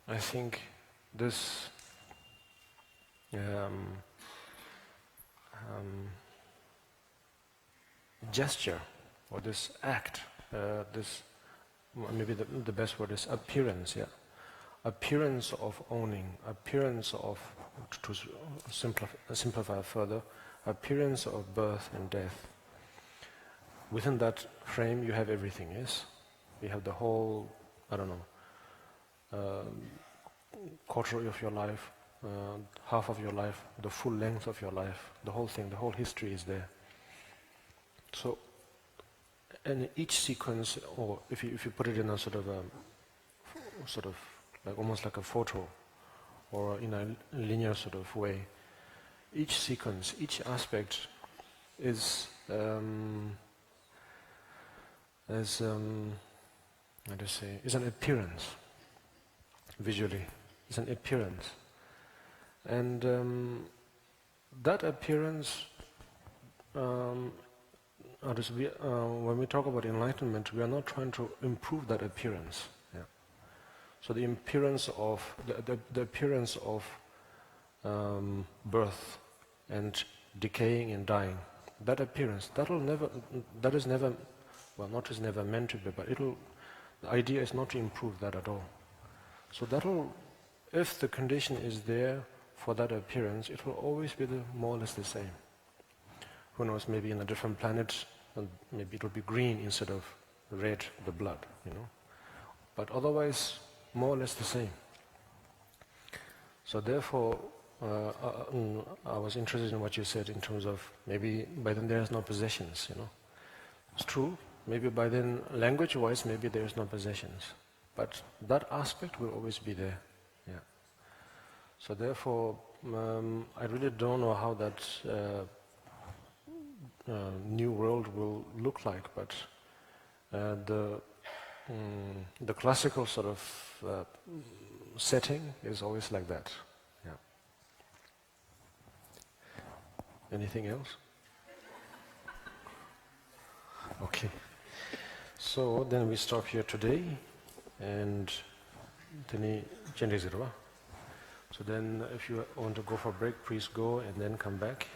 I think this gesture or this act, this maybe the best word is appearance. Yeah, appearance of owning, appearance of, to simplify further, appearance of birth and death. Within that frame, you have everything. Yes, you have the whole I don't know, quarter of your life, half of your life, the full length of your life, the whole thing, the whole history is there. So, and each sequence, or if you put it in a sort of like almost like a photo, or in a linear sort of way, each sequence, each aspect is how to say, is an appearance. Visually, it's an appearance, and that appearance. When we talk about enlightenment, we are not trying to improve that appearance. Yeah. So the appearance of the appearance of birth and decaying and dying, that appearance, that is never, well, not is never meant to be, but the idea is not to improve that at all. So if the condition is there for that appearance, it will always be more or less the same. Who knows, maybe in a different planet, maybe it will be green instead of red, the blood, But otherwise, more or less the same. So therefore, I was interested in what you said in terms of maybe by then there is no possessions, It's true, maybe by then, language-wise, maybe there is no possessions. But that aspect will always be there, yeah. So therefore, I really don't know how that new world will look like, but the classical sort of setting is always like that. Yeah. Anything else? Okay. So then we stop here today, and then so then if you want to go for a break, please go and then come back.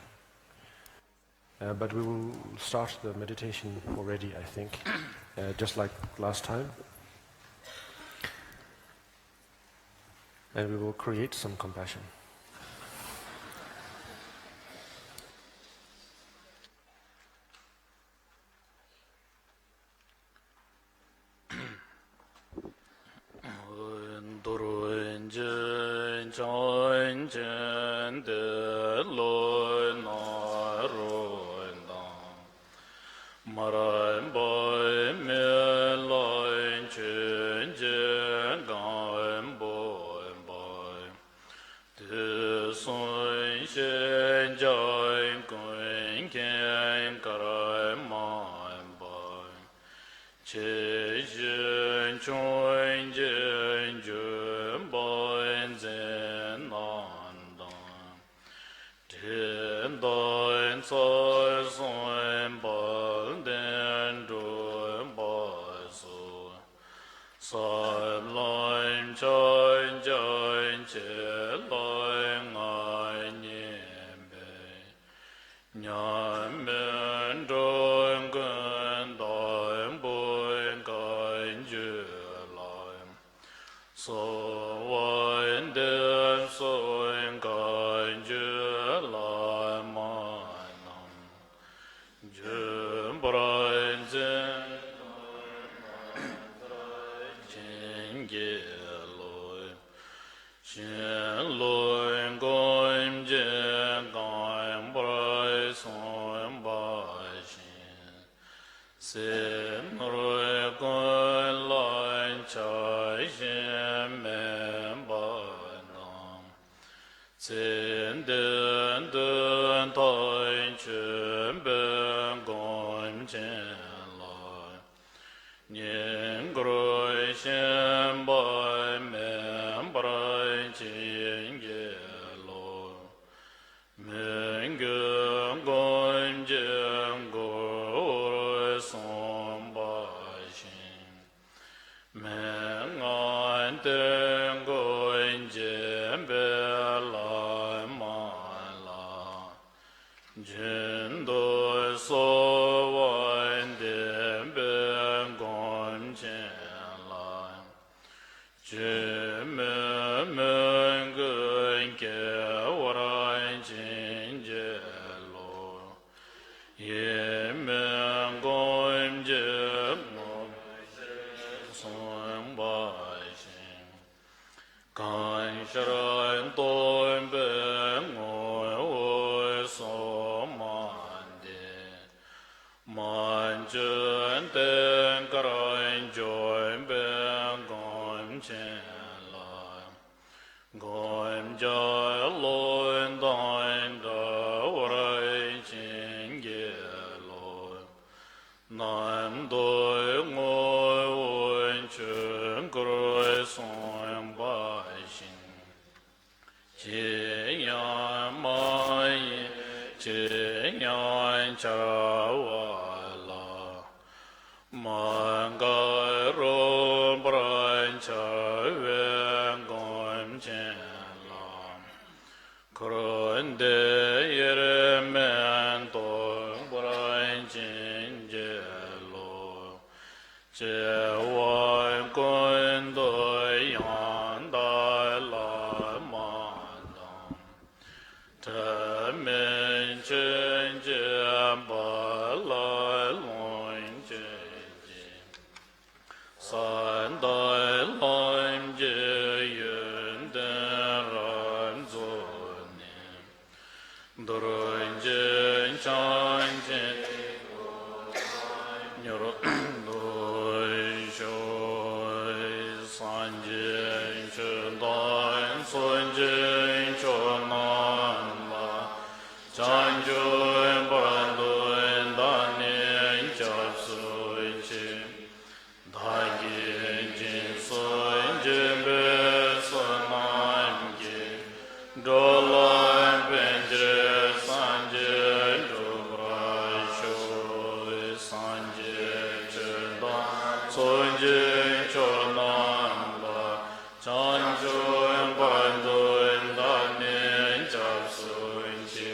But we will start the meditation already, I think, just like last time. And we will create some compassion. Samba chen la goem ja loin dain da orai chen ge lo nam doi ngoi wen chen groi son ba xin che ya mai che ya cha wa la man ga ro bran cha wen gom chen la kron de yere men to bran chen je lo che wa kon do yan da la ma dong ta men chen je ba la loin je san da loin je yun de ran zo ne doron je chan je nyoro doi shoi san je chen dan son je chon nan la chan jo ban doi dan ne chap soi che da ge jin soi je be son nan ge do la ben je san je do bra shoi san je chen dan son je chon nan la chan jo ban doi dan ne chap soi che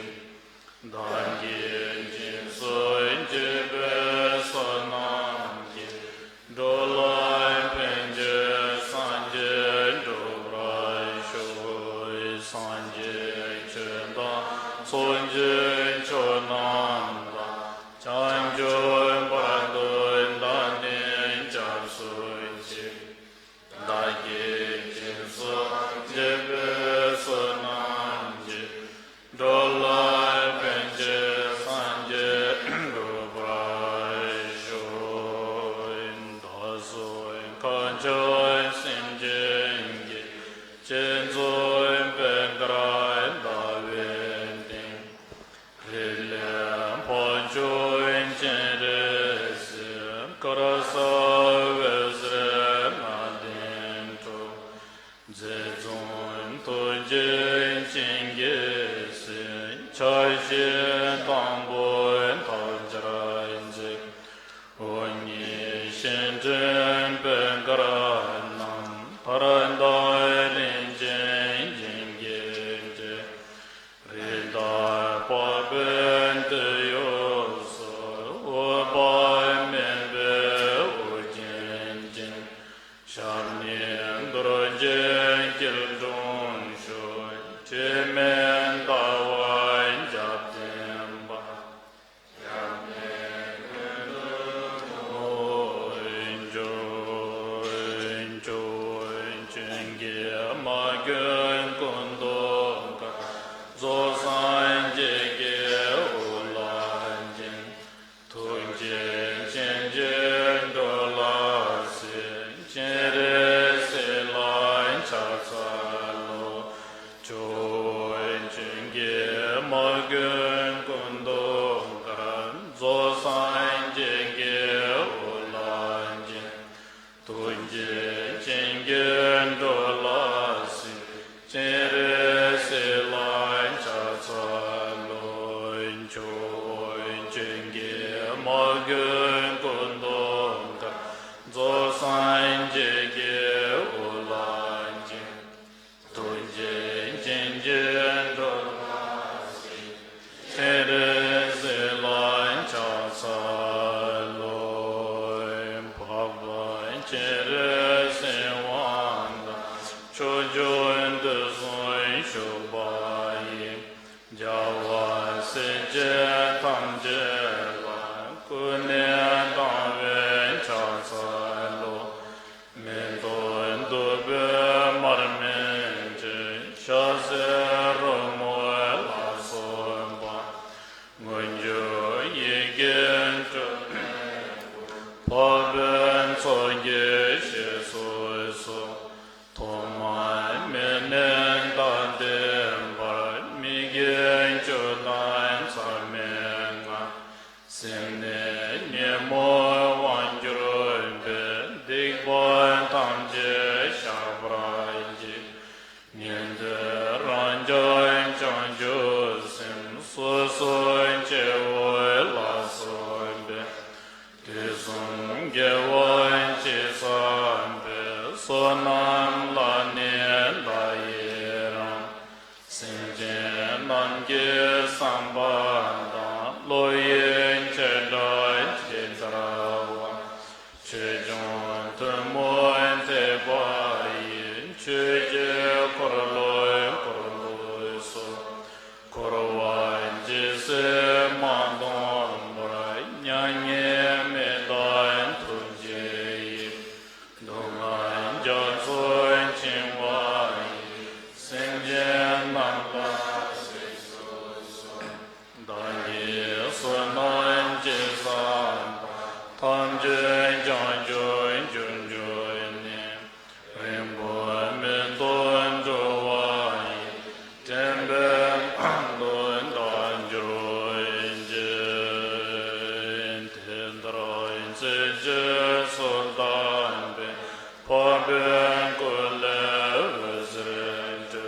dan ge jin soi je be son nan ge do la ben je san je do bra shoi san je chen dan son je chon nan la chan jo ban doi dan ne chap soi che da ge jin soi je be son nan ge do la ben je san je do bra shoi da soi kan choi sin je ge chen soi ben gra da wen ding le po choi chen de se kara sa ves re ma den to ze zon to je chen ge se chai she dang bo tao jra ze on ye shen zhen ben gra nam paran dai lin jen jin ge je re da pa ben de yo so o ba men be o jin jin sham nian dro jen gil dong shui che men da wan jap tem ba Sene Nemo Wanjurumbe Digboy Tamje Shabraji Nyende Ranjoin Chanjo Sim Sosoin Chewoy Lasoimbe Tisum Gewoin Chisambe Sonam Lane Layeram Sinjen Nange Sambanda Loyen Chedoin Chizrawa Chejon Tumoin Tebayin Cheje Koroloin Koroloiso Korwain Jise Mandon Brai Nyanye Medain Tunjeyi Dongain Jansoin Chingwayi Sinjen Namba Danye Sonoin Jisan Tamjen Janjoin Junjoin Rimbo Mendon Jowayi Temben Andon Danjoin Jen Tendroin Seje Soldan Ben Paben Kule Vezrente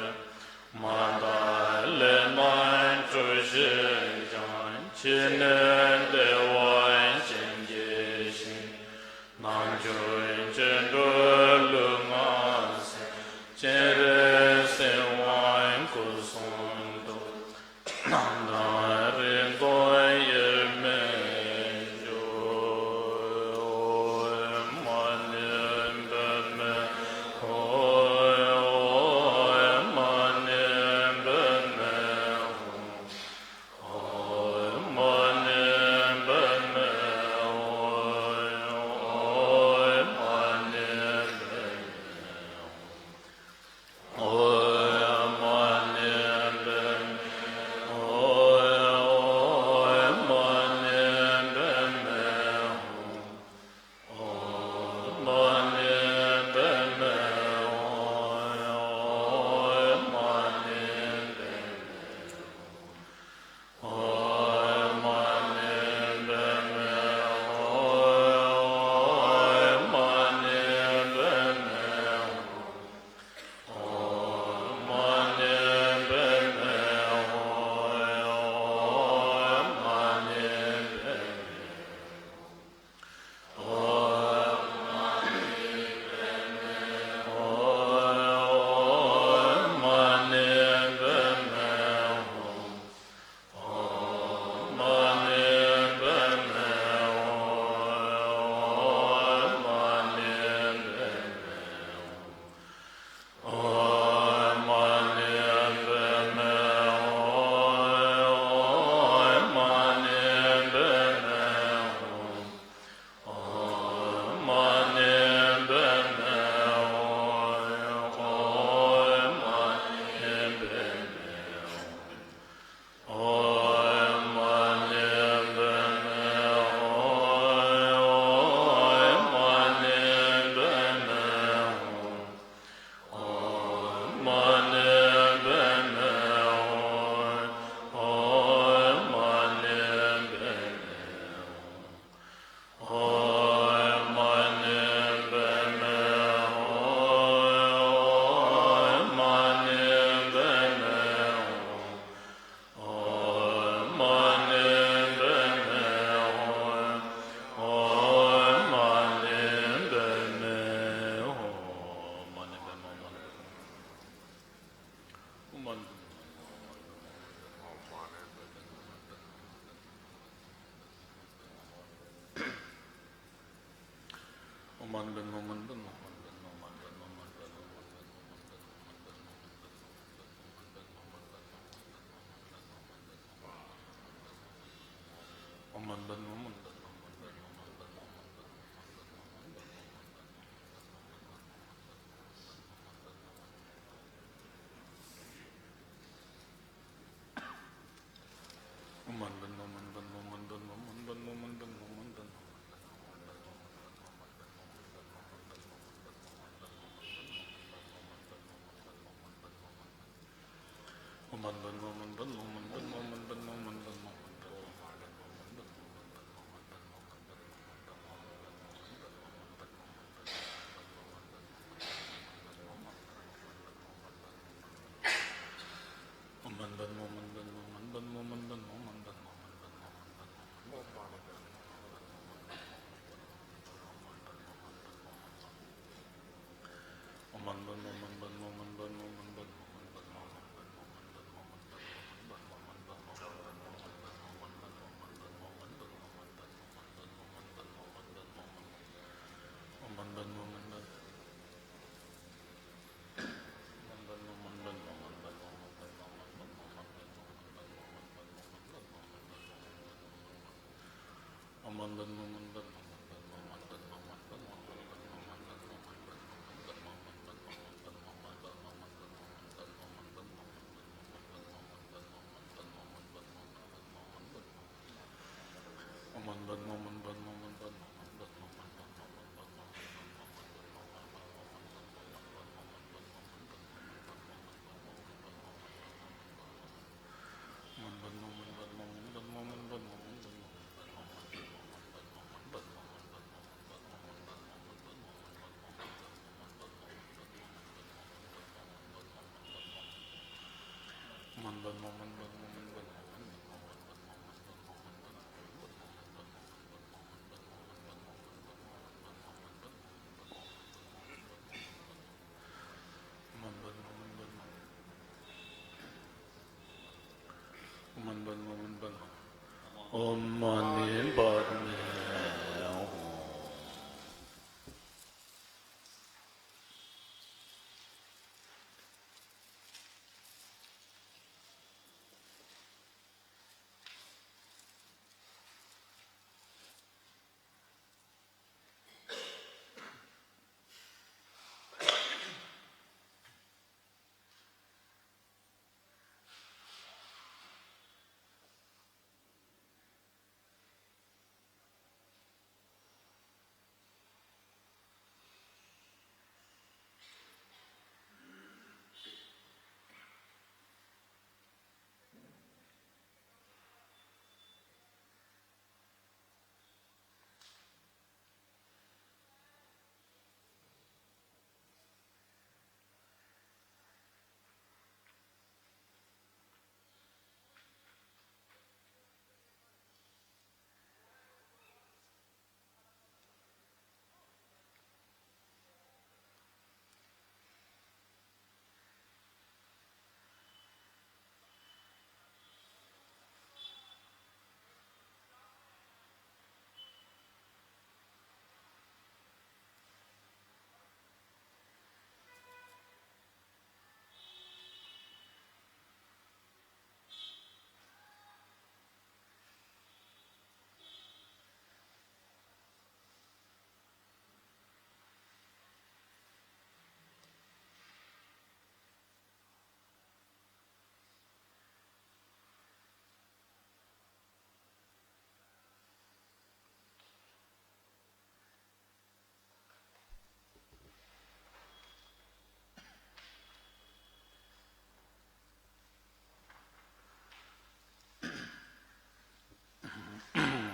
Mandale Nine Trushin Jan Chinen Dewain Chengeshin Nanjoin Chendro Lungas Chere Sewain Kusundo Nandarin Doi Yermenjo Manin Benme Manin Benme Manin Benme Om Mani Padme Hum.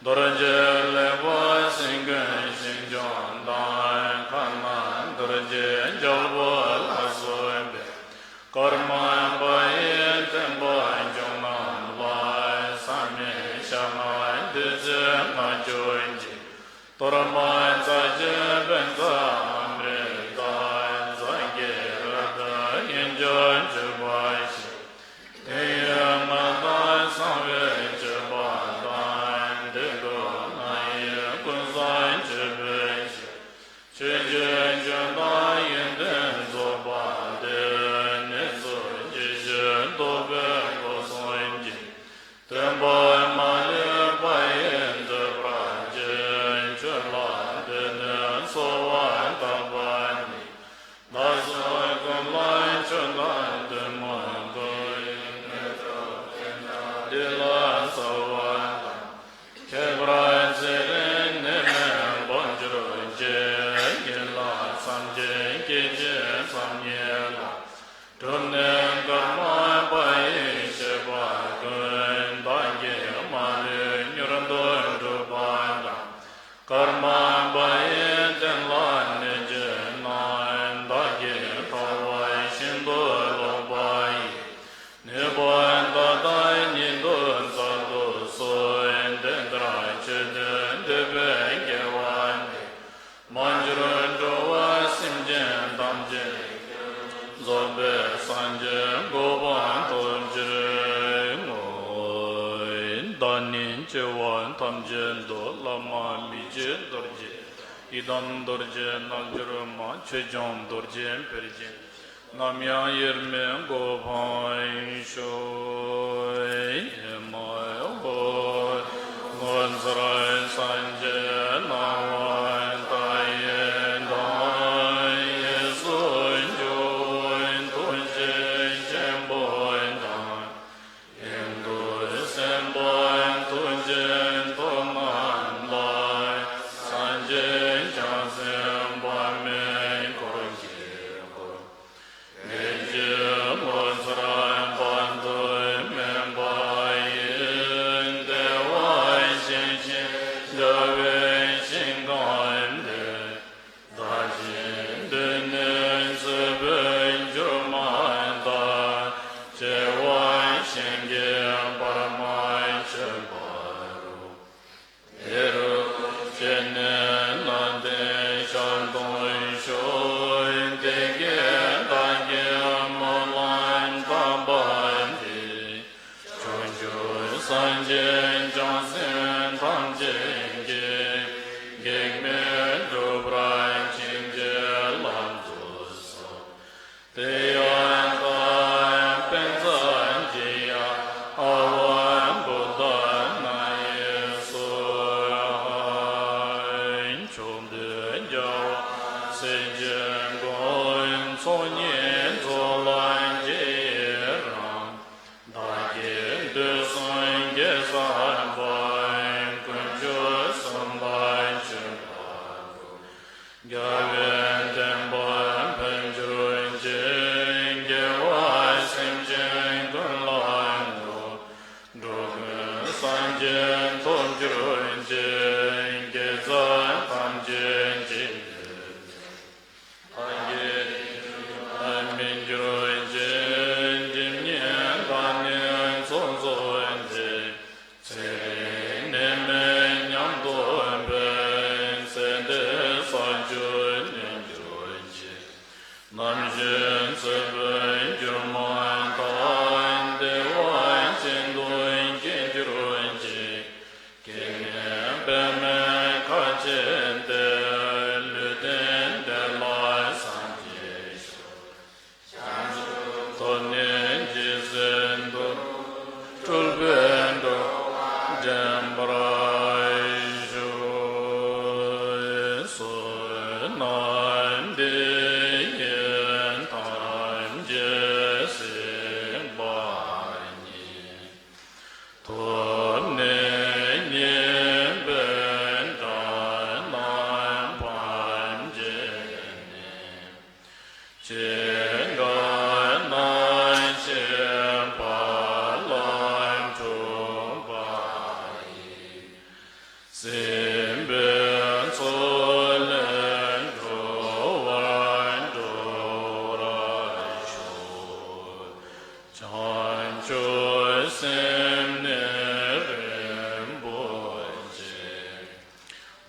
도른제 레보 싱근 신존단 칸만 도른제 절보 하소엠베 거르만 바인 템바인 종만 바이 사미 샤마인 드즈 마조인지 도라만 자제 벤자 암레다 자게라다 인전 주바이시 대야마다 사회 주바다 대도 나이 군사인 주베시 최전 전다 인된 조바데 네소 지전 도베 고소인지 템바이 마르 바인 드브라제 줄라데는 소완 다바니 나소이 kumlain chunan demon goin dilan sawan kebran zeren nemen bonjuru je yela samje keje samyela tunnen karma bai sheba goin dange male nyurandon dubanda karma bai denlan neje nan dange tawai shindo lobai nebon dadai nindon sado soen dendrai cheden deben gewan manjurun doa simjen damjen zobe sanjen goban tonjire ngoin danin chewan tamjen do lama mijen dorje idam dorje namjuruma chejom dorje perje namya yermen goban shoy emay hoy gonzray sanje nawan tayen dai yesoin join tonje jemboin dan endo semboin tonje toman lai sanje jansem bamen korje Neje monsarai bandoi membayin dewai shinshin dawei shingande dajin denen sebeng jumanda chewai shingen paramai chebaru Eru chenen nande shandoi shoin dege dage molan tambandi chonjo sanjen jansen tamjen ge gegmen dobrai chinje lamdusa teyan kai penzan jia awan buddha naye sohain chomden jawa senjen goin sonyen zolan jeran dagen de son gesan bain kunjo sambain chumparu gaven demban penjuin jen gewai simjen gunlan do dogen sanjen tomjuin jen gezan tamjen jen Namjen seben jurman tain dewan chendoin kenjuroin je kengen pemen kachen de luten de lai sanje tonen jisen do tulben do jambrai jo so nan de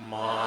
ma